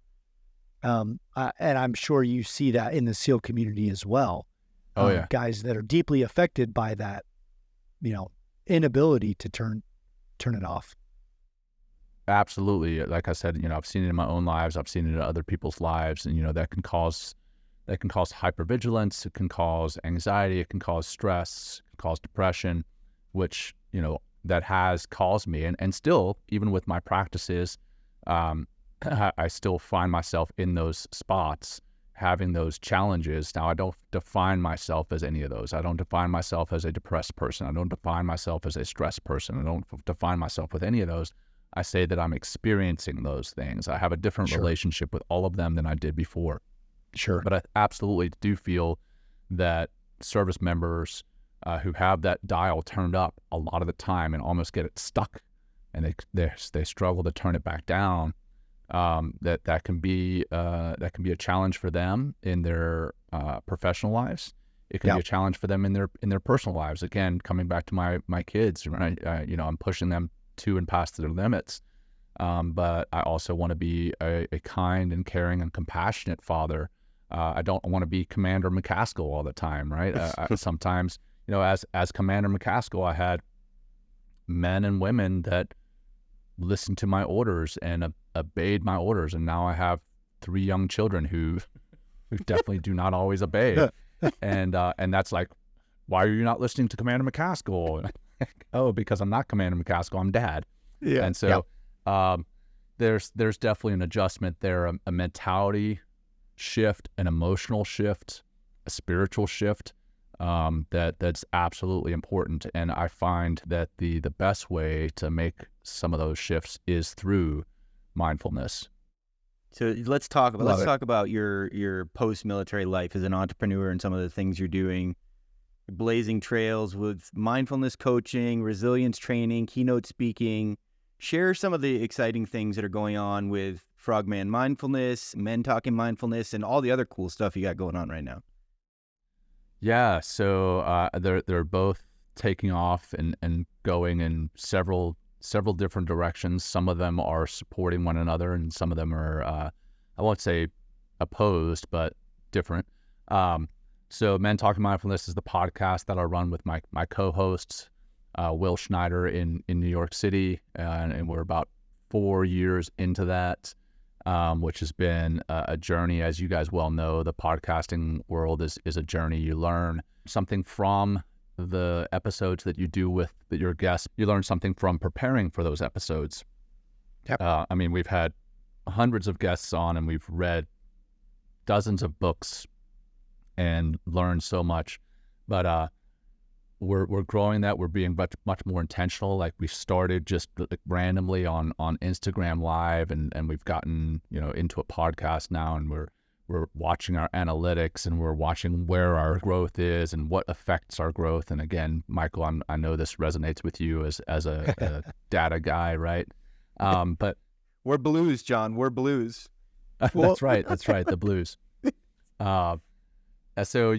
and I'm sure you see that in the SEAL community as well. Oh yeah. Guys that are deeply affected by that, inability to turn it off. Absolutely. Like I said, I've seen it in my own lives. I've seen it in other people's lives, and that can cause hypervigilance. It can cause anxiety. It can cause stress. It can cause depression, which that has caused me, and still, even with my practices, I still find myself in those spots, having those challenges. Now, I don't define myself as any of those. I don't define myself as a depressed person. I don't define myself as a stressed person. I don't define myself with any of those. I say that I'm experiencing those things. I have a different relationship with all of them than I did before. Sure. But I absolutely do feel that service members who have that dial turned up a lot of the time and almost get it stuck, and they struggle to turn it back down, that can be a challenge for them in their professional lives. It can be a challenge for them in their personal lives. Again, coming back to my kids, right? I'm pushing them to and past their limits. But I also want to be a kind and caring and compassionate father. I don't want to be Commander Macaskill all the time, right? Sometimes, as Commander Macaskill, I had men and women that listened to my orders and obeyed my orders, and now I have 3 young children who definitely do not always obey. And that's like, why are you not listening to Commander Macaskill? Oh, because I'm not Commander Macaskill, I'm Dad. Yeah. And so there's definitely an adjustment there, a mentality shift, an emotional shift, a spiritual shift, that's absolutely important. And I find that the best way to make some of those shifts is through mindfulness. So let's talk about your post-military life as an entrepreneur and some of the things you're doing. Blazing trails with mindfulness coaching, resilience training, keynote speaking. Share some of the exciting things that are going on with Frogman Mindfulness, Men Talking Mindfulness, and all the other cool stuff you got going on right now. Yeah, so they're both taking off and going in several different directions. Some of them are supporting one another, and some of them are I won't say opposed, but different. So Men Talking Mindfulness is the podcast that I run with my co-hosts, Will Schneider in New York City, and we're about 4 years into that, which has been a journey. As you guys well know, the podcasting world is a journey. You learn something from the episodes that you do with your guests. You learn something from preparing for those episodes. Yep. We've had hundreds of guests on, and we've read dozens of books and learned so much. But we're growing that. We're being much more intentional. Like we started just like randomly on Instagram Live, and we've gotten into a podcast now, and we're watching our analytics, and we're watching where our growth is and what affects our growth. And again, Michael, I know this resonates with you as a data guy, right? But we're blues, Jon. We're blues. That's right. The blues. So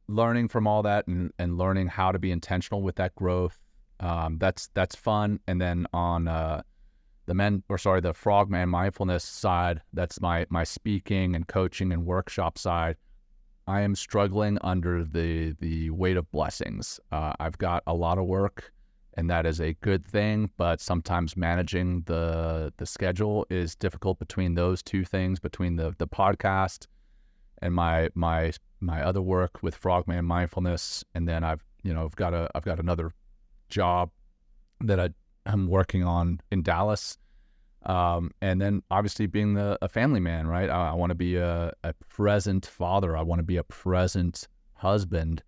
learning from all that and learning how to be intentional with that growth, that's fun. And then on the Frogman Mindfulness side, that's my speaking and coaching and workshop side. I am struggling under the weight of blessings. I've got a lot of work, and that is a good thing, but sometimes managing the schedule is difficult between those two things, between the podcast and my other work with Frogman Mindfulness. And then I've got another job that I'm working on in Dallas. And then obviously being a family man, right? I want to be a present father. I want to be a present husband.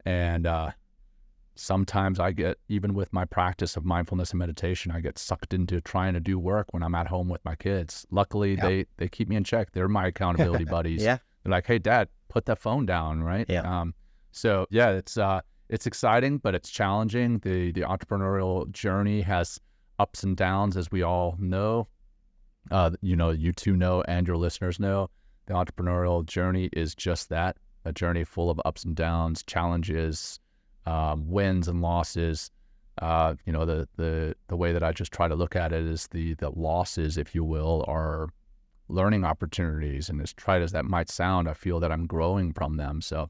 And sometimes I get, even with my practice of mindfulness and meditation, I get sucked into trying to do work when I'm at home with my kids. Luckily, they keep me in check. They're my accountability buddies. Yeah. They're like, hey, Dad, put that phone down, right? Yeah. So yeah, it's exciting, but it's challenging. The entrepreneurial journey has ups and downs, as we all know. You two know, and your listeners know. The entrepreneurial journey is just that, a journey full of ups and downs, challenges, wins and losses. The way that I just try to look at it is the losses, if you will, are learning opportunities, and as trite as that might sound, I feel that I'm growing from them. So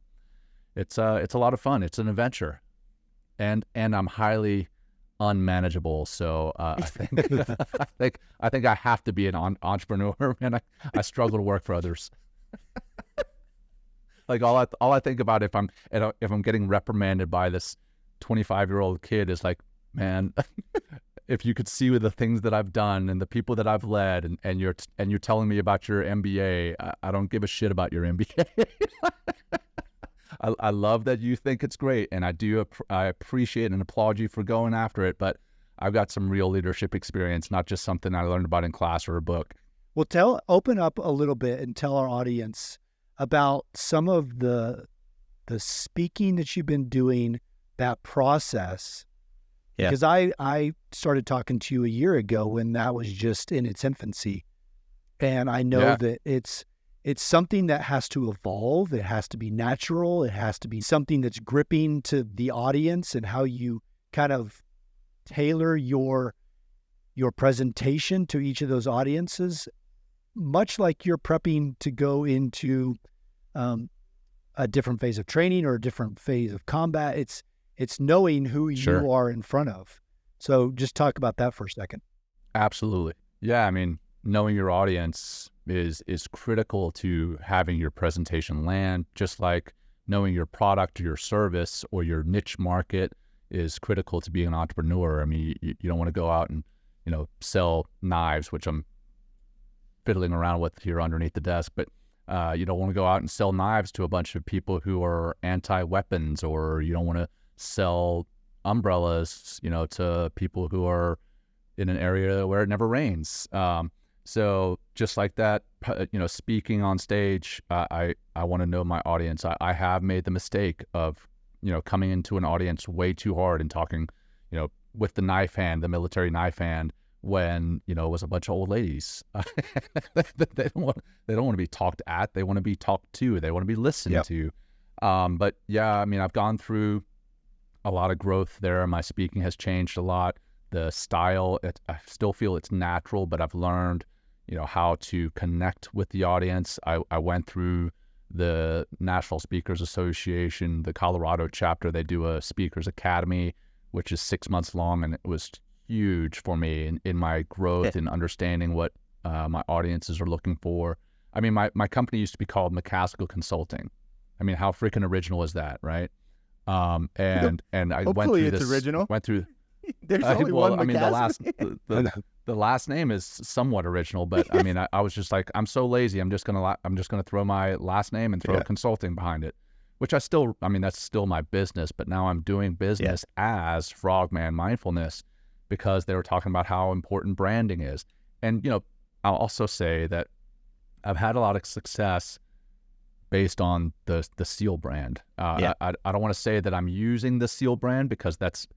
it's a lot of fun. It's an adventure, and I'm highly unmanageable. So I think I have to be an entrepreneur, and I struggle to work for others. Like all I think about if I'm getting reprimanded by this 25-year-old kid is like, man, if you could see with the things that I've done and the people that I've led, and you're telling me about your MBA, I don't give a shit about your MBA. I love that you think it's great, and I appreciate and applaud you for going after it. But I've got some real leadership experience, not just something I learned about in class or a book. Well, open up a little bit and tell our audience about some of the speaking that you've been doing, that process. Yeah. Because I started talking to you a year ago when that was just in its infancy. And I know that it's something that has to evolve. It has to be natural. It has to be something that's gripping to the audience, and how you kind of tailor your presentation to each of those audiences, much like you're prepping to go into a different phase of training or a different phase of combat. It's knowing who you are in front of. So just talk about that for a second. Absolutely. Yeah. I mean, knowing your audience is critical to having your presentation land, just like knowing your product or your service or your niche market is critical to being an entrepreneur. I mean, you don't want to go out and, sell knives, which I'm fiddling around with here underneath the desk, but you don't want to go out and sell knives to a bunch of people who are anti-weapons, or you don't want to sell umbrellas, to people who are in an area where it never rains. So just like that, speaking on stage, I want to know my audience. I have made the mistake of, coming into an audience way too hard and talking, with the knife hand, the military knife hand, when, it was a bunch of old ladies. They don't want to be talked at. They want to be talked to. They want to be listened to. But yeah, I mean, I've gone through a lot of growth there. My speaking has changed a lot. The style, I still feel it's natural, but I've learned, how to connect with the audience. I went through the National Speakers Association, the Colorado chapter. They do a Speakers Academy, which is 6 months long, and it was huge for me in my growth and understanding what my audiences are looking for. I mean, my company used to be called Macaskill Consulting. I mean, how freaking original is that, right? And I Hopefully went through it's this. original. Went through. There's only one. I mean, McCaskill. the last name is somewhat original, but I mean, I was just like, I'm so lazy. I'm just gonna throw my last name and throw consulting behind it. which I mean, that's still my business, but now I'm doing business as Frogman Mindfulness because they were talking about how important branding is. And, I'll also say that I've had a lot of success based on the SEAL brand. I don't want to say that I'm using the SEAL brand because that's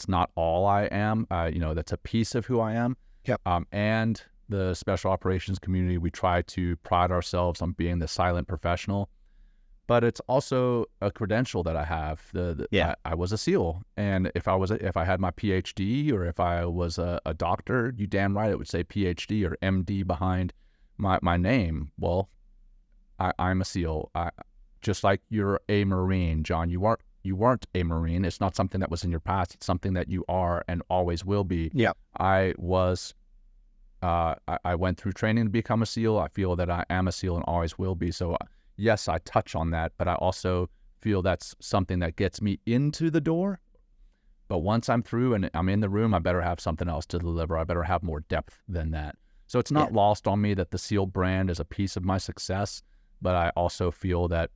not all I am. That's a piece of who I am. Yep. And the special operations community, we try to pride ourselves on being the silent professional, but it's also a credential that I have. I was a SEAL, and if I had my PhD or if I was a doctor, you damn right it would say PhD or MD behind my name. Well, I'm a SEAL. Just like you're a Marine, John. You weren't a Marine. It's not something that was in your past. It's something that you are and always will be. Yeah. I went through training to become a SEAL. I feel that I am a SEAL and always will be. So yes, I touch on that, but I also feel that's something that gets me into the door. But once I'm through and I'm in the room, I better have something else to deliver. I better have more depth than that. So it's not lost on me that the SEAL brand is a piece of my success, but I also feel that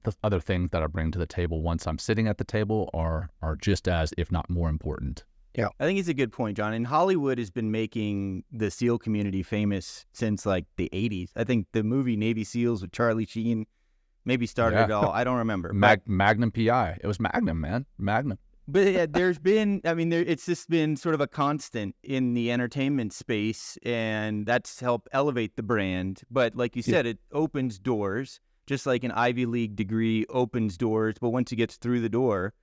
the other things that I bring to the table once I'm sitting at the table are just as, if not more important. Yeah, I think it's a good point, John. And Hollywood has been making the SEAL community famous since like the 80s. I think the movie Navy SEALs with Charlie Sheen maybe started it all. I don't remember. Magnum PI. It was Magnum, man. Magnum. But there's been, it's just been sort of a constant in the entertainment space, and that's helped elevate the brand. But like you said, it opens doors, just like an Ivy League degree opens doors. But once you get through the door,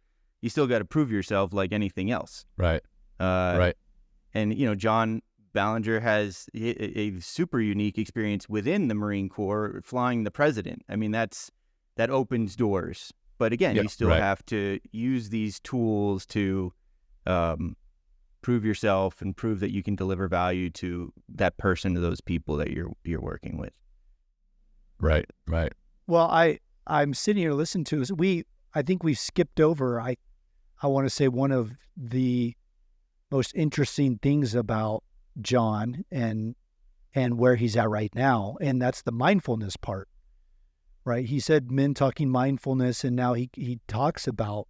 you still got to prove yourself like anything else. Right. Right. And, John Ballinger has a super unique experience within the Marine Corps flying the president. I mean, that opens doors. But again, you still have to use these tools to prove yourself and prove that you can deliver value to that person, to those people that you're working with. Right. Well, I'm sitting here listening to us. I think we've skipped over. I want to say one of the most interesting things about John and where he's at right now, and that's the mindfulness part. Right. He said men talking mindfulness, and now he talks about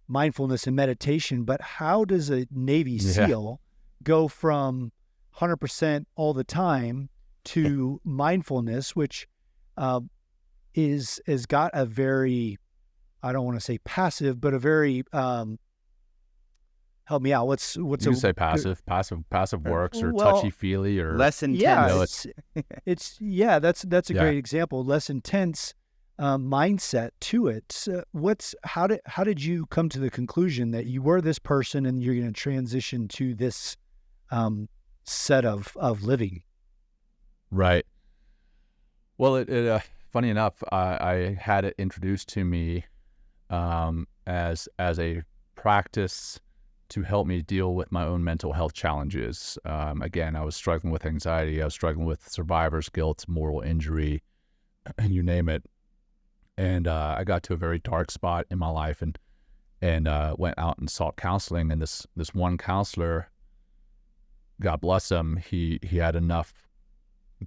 mindfulness and meditation. But how does a Navy SEAL go from 100% all the time to mindfulness, which is got a very, I don't want to say passive, but a very help me out. What's you can say passive works or touchy-feely or less intense. Yeah, that's a great example. Less intense mindset to it. So how did you come to the conclusion that you were this person and you're going to transition to this set of living? Right. Well, it funny enough, I had it introduced to me as a practice to help me deal with my own mental health challenges. Again, I was struggling with anxiety. I was struggling with survivor's guilt, moral injury, you name it. And I got to a very dark spot in my life and went out and sought counseling. And this one counselor, God bless him, he had enough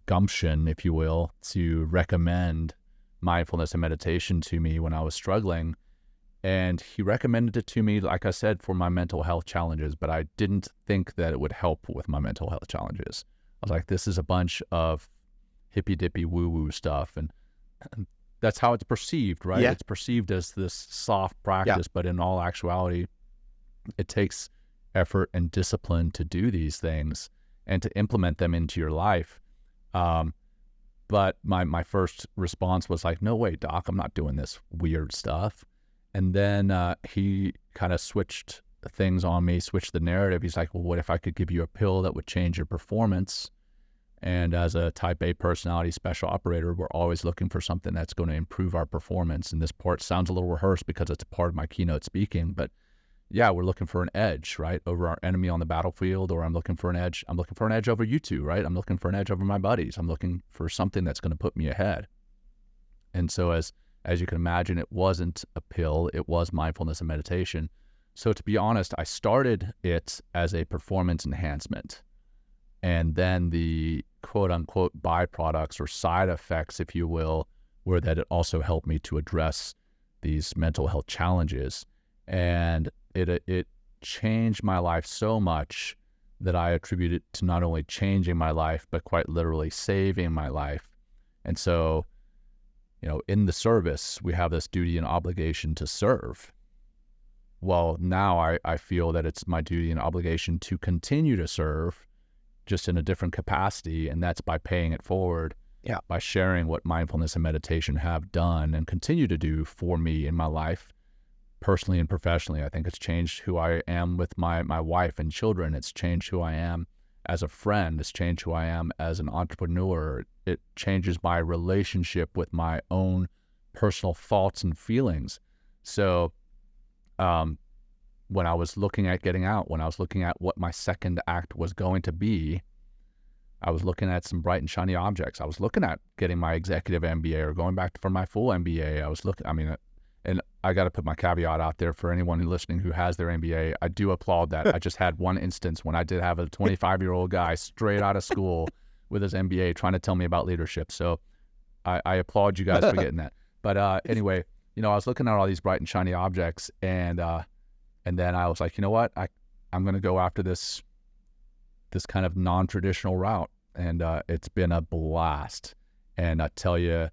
gumption, if you will, to recommend mindfulness and meditation to me when I was struggling. And he recommended it to me, like I said, for my mental health challenges, but I didn't think that it would help with my mental health challenges. I was like, this is a bunch of hippy-dippy woo-woo stuff. And that's how it's perceived, right? Yeah. It's perceived as this soft practice, but in all actuality, it takes effort and discipline to do these things and to implement them into your life. But my first response was like, no way, doc, I'm not doing this weird stuff. And then he kind of switched things on me, switched the narrative. He's like, well, what if I could give you a pill that would change your performance? And as a type A personality special operator, we're always looking for something that's going to improve our performance. And this part sounds a little rehearsed because it's a part of my keynote speaking. But yeah, we're looking for an edge, right, over our enemy on the battlefield, or I'm looking for an edge. I'm looking for an edge over you two, right? I'm looking for an edge over my buddies. I'm looking for something that's going to put me ahead. And so as you can imagine, it wasn't a pill. It was mindfulness and meditation. So to be honest, I started it as a performance enhancement. And then the quote unquote byproducts or side effects, if you will, where that it also helped me to address these mental health challenges. And it changed my life so much that I attribute it to not only changing my life, but quite literally saving my life. And so, in the service, we have this duty and obligation to serve. Well, now I feel that it's my duty and obligation to continue to serve, just in a different capacity, and that's by paying it forward, by sharing what mindfulness and meditation have done and continue to do for me in my life, personally and professionally. I think it's changed who I am with my wife and children. It's changed who I am as a friend. It's changed who I am as an entrepreneur. It changes my relationship with my own personal thoughts and feelings. So when I was looking at getting out, when I was looking at what my second act was going to be, I was looking at some bright and shiny objects. I was looking at getting my executive MBA or going back for my full MBA. And I got to put my caveat out there for anyone listening who has their MBA. I do applaud that. I just had one instance when I did have a 25-year-old guy straight out of school with his MBA trying to tell me about leadership. So I applaud you guys for getting that. But anyway, I was looking at all these bright and shiny objects, and then I was like, you know what? I'm going to go after this kind of non-traditional route. And it's been a blast. And I tell you,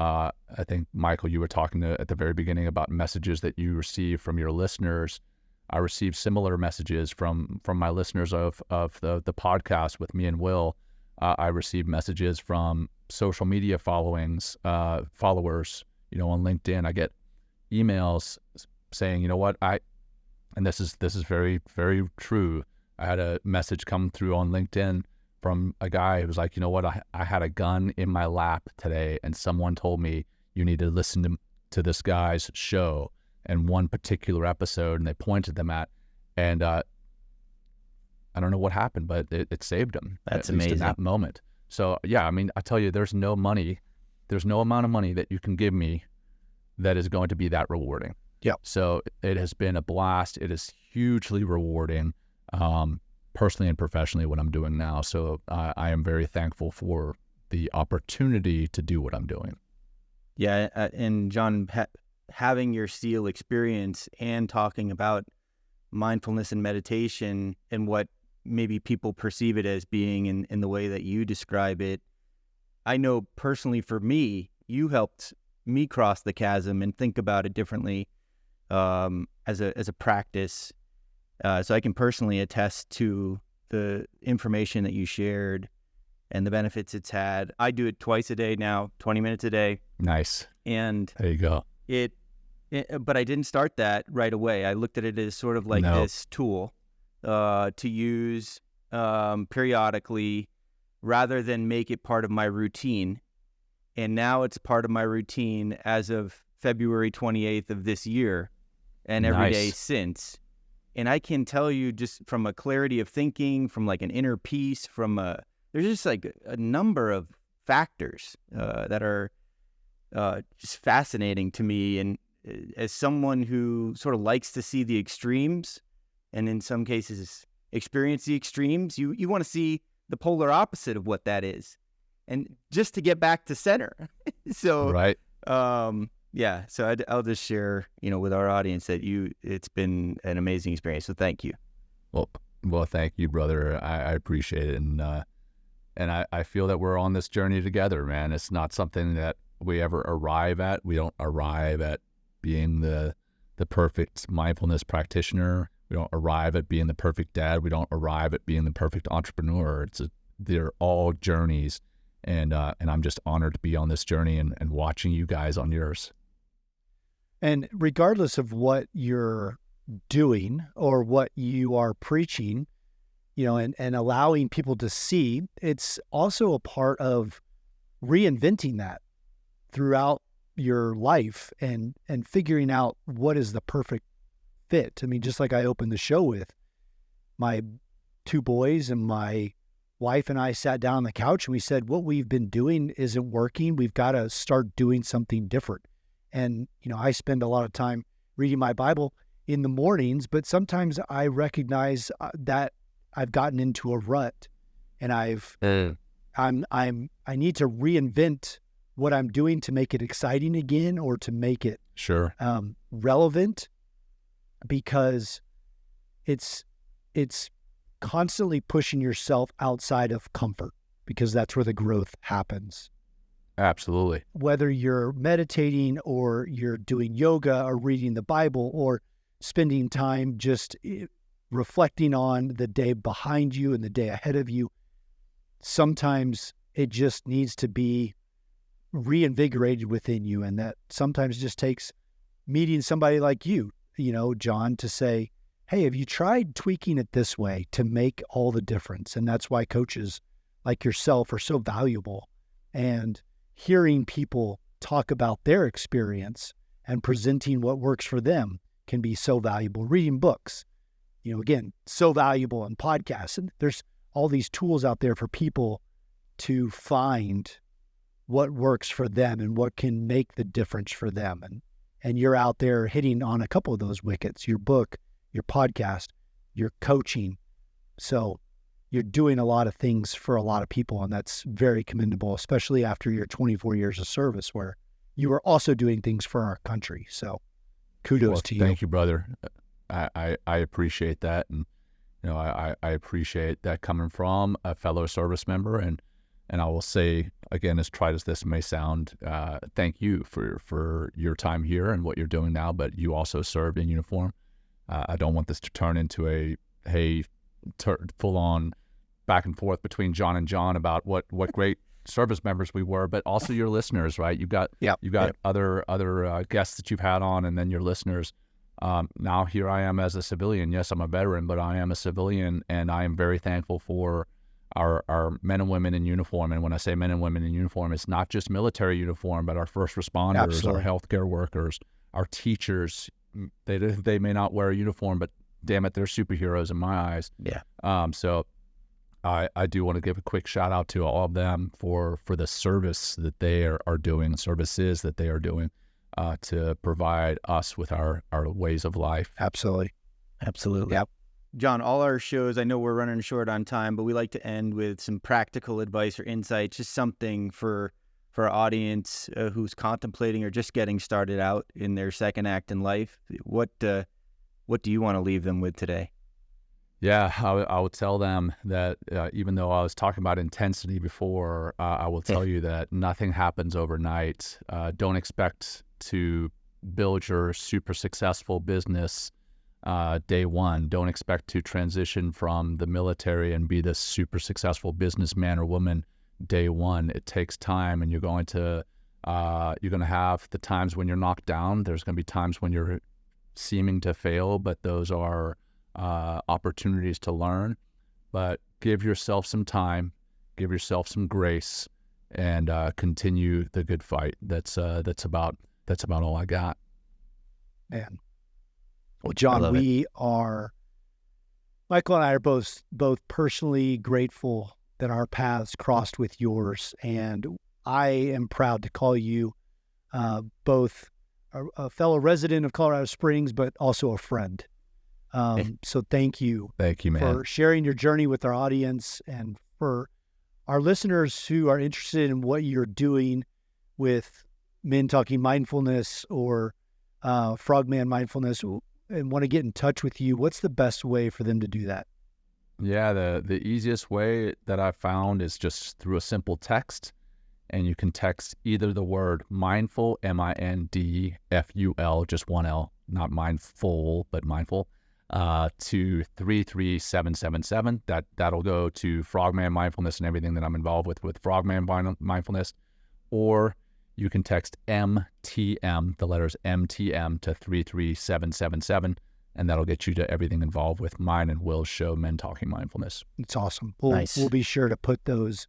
I think, Michael, you were talking at the very beginning about messages that you receive from your listeners. I received similar messages from my listeners of the podcast with me and Will. I received messages from social media followers, on LinkedIn. I get emails saying, you know what, and this is very, very true. I had a message come through on LinkedIn from a guy who was like, you know what, I had a gun in my lap today, and someone told me you need to listen to this guy's show and one particular episode, and they pointed them at, and I don't know what happened, but it saved him. That's at least amazing. in that moment. So yeah, I tell you, there's no amount of money that you can give me that is going to be that rewarding. Yeah. So it has been a blast. It is hugely rewarding, personally and professionally, what I'm doing now. So I am very thankful for the opportunity to do what I'm doing. Yeah, and Jon, having your SEAL experience and talking about mindfulness and meditation and what maybe people perceive it as being in the way that you describe it, I know personally for me, you helped me cross the chasm and think about it differently as a practice. So I can personally attest to the information that you shared and the benefits it's had. I do it twice a day now, 20 minutes a day. Nice. And there you go. But I didn't start that right away. I looked at it as sort of like this tool to use periodically rather than make it part of my routine. And now it's part of my routine as of February 28th of this year and every day since. And I can tell you, just from a clarity of thinking, from like an inner peace, there's just like a number of factors that are just fascinating to me. And as someone who sort of likes to see the extremes, and in some cases experience the extremes, you want to see the polar opposite of what that is, and just to get back to center. So right. Yeah, so I'll just share, with our audience that it's been an amazing experience. So thank you. Well, thank you, brother. I appreciate it, and I feel that we're on this journey together, man. It's not something that we ever arrive at. We don't arrive at being the perfect mindfulness practitioner. We don't arrive at being the perfect dad. We don't arrive at being the perfect entrepreneur. They're all journeys, and I'm just honored to be on this journey and watching you guys on yours. And regardless of what you're doing or what you are preaching, and allowing people to see, it's also a part of reinventing that throughout your life and figuring out what is the perfect fit. I mean, just like I opened the show with, my two boys and my wife and I sat down on the couch and we said, what we've been doing isn't working. We've got to start doing something different. And, I spend a lot of time reading my Bible in the mornings, but sometimes I recognize that I've gotten into a rut and I need to reinvent what I'm doing to make it exciting again or to make it Sure. relevant, because it's constantly pushing yourself outside of comfort, because that's where the growth happens. Absolutely. Whether you're meditating or you're doing yoga or reading the Bible or spending time just reflecting on the day behind you and the day ahead of you, sometimes it just needs to be reinvigorated within you. And that sometimes just takes meeting somebody like you, Jon, to say, hey, have you tried tweaking it this way to make all the difference? And that's why coaches like yourself are so valuable. And hearing people talk about their experience and presenting what works for them can be so valuable. Reading books, again, so valuable in podcasts. And there's all these tools out there for people to find what works for them and what can make the difference for them. And you're out there hitting on a couple of those wickets, your book, your podcast, your coaching. So you're doing a lot of things for a lot of people, and that's very commendable, especially after your 24 years of service where you were also doing things for our country. So kudos to you. Thank you, brother. I appreciate that. And, I appreciate that coming from a fellow service member. And I will say, again, as trite as this may sound, thank you for your time here and what you're doing now, but you also served in uniform. I don't want this to turn into full-on back and forth between Jon and Jon about what great service members we were, but also your listeners, right? You've got other guests that you've had on, and then your listeners. Now here I am as a civilian. Yes, I'm a veteran, but I am a civilian, and I am very thankful for our men and women in uniform. And when I say men and women in uniform, it's not just military uniform, but our first responders, Absolutely. our healthcare workers, our teachers. They may not wear a uniform, but damn it, they're superheroes in my eyes. Yeah. So I do want to give a quick shout out to all of them for the service that they are doing, services that they are doing to provide us with our ways of life. Absolutely. Yep. Jon, all our shows, I know we're running short on time, but we like to end with some practical advice or insights, just something for our audience who's contemplating or just getting started out in their second act in life. What do you want to leave them with today? Yeah, I would tell them that even though I was talking about intensity before, I will tell you that nothing happens overnight. Don't expect to build your super successful business day one. Don't expect to transition from the military and be this super successful businessman or woman day one. It takes time, and you're going to have the times when you're knocked down. There's going to be times when you're seeming to fail, but those are opportunities to learn. But give yourself some time, give yourself some grace, and continue the good fight. That's about all I got. Man. Well, Jon, Michael and I are both personally grateful that our paths crossed with yours, and I am proud to call you both a fellow resident of Colorado Springs, but also a friend. So thank you. Thank you, man. For sharing your journey with our audience, and for our listeners who are interested in what you're doing with Men Talking Mindfulness or Frogman Mindfulness and want to get in touch with you. What's the best way for them to do that? Yeah, the easiest way that I've found is just through a simple text. And you can text either the word mindful, MINDFUL, just one L, not mindful, but mindful, to 33777. That'll go to Frogman Mindfulness and everything that I'm involved with Frogman Mindfulness. Or you can text MTM, the letters MTM, to 33777, and that'll get you to everything involved with mine and Will's show, Men Talking Mindfulness. It's awesome. Nice. We'll be sure to put those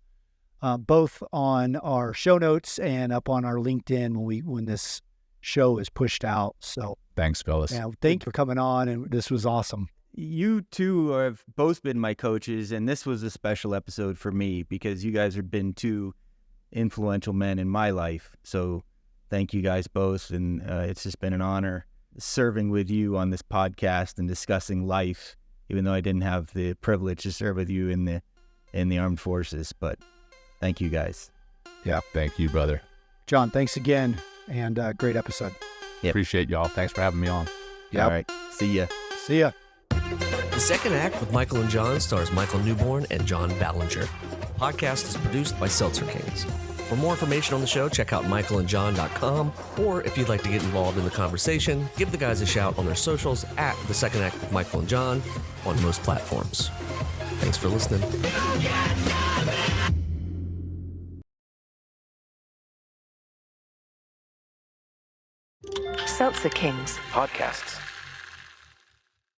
both on our show notes and up on our LinkedIn when this show is pushed out. So thanks, fellas. Yeah, thank you for coming on, and this was awesome. You two have both been my coaches, and this was a special episode for me because you guys have been two influential men in my life. So thank you guys both, and it's just been an honor serving with you on this podcast and discussing life, even though I didn't have the privilege to serve with you in the armed forces. But thank you guys. Yeah, thank you, brother. John, thanks again, and great episode. Yep. Appreciate y'all. Thanks for having me on. Yep. All right. See ya. See ya. The Second Act with Michael and John stars Michael Newborn and John Ballinger. The podcast is produced by Seltzer Kings. For more information on the show, check out michaelandjohn.com, or if you'd like to get involved in the conversation, give the guys a shout on their socials at The Second Act with Michael and John on most platforms. Thanks for listening. Seltzer Kings. Podcasts.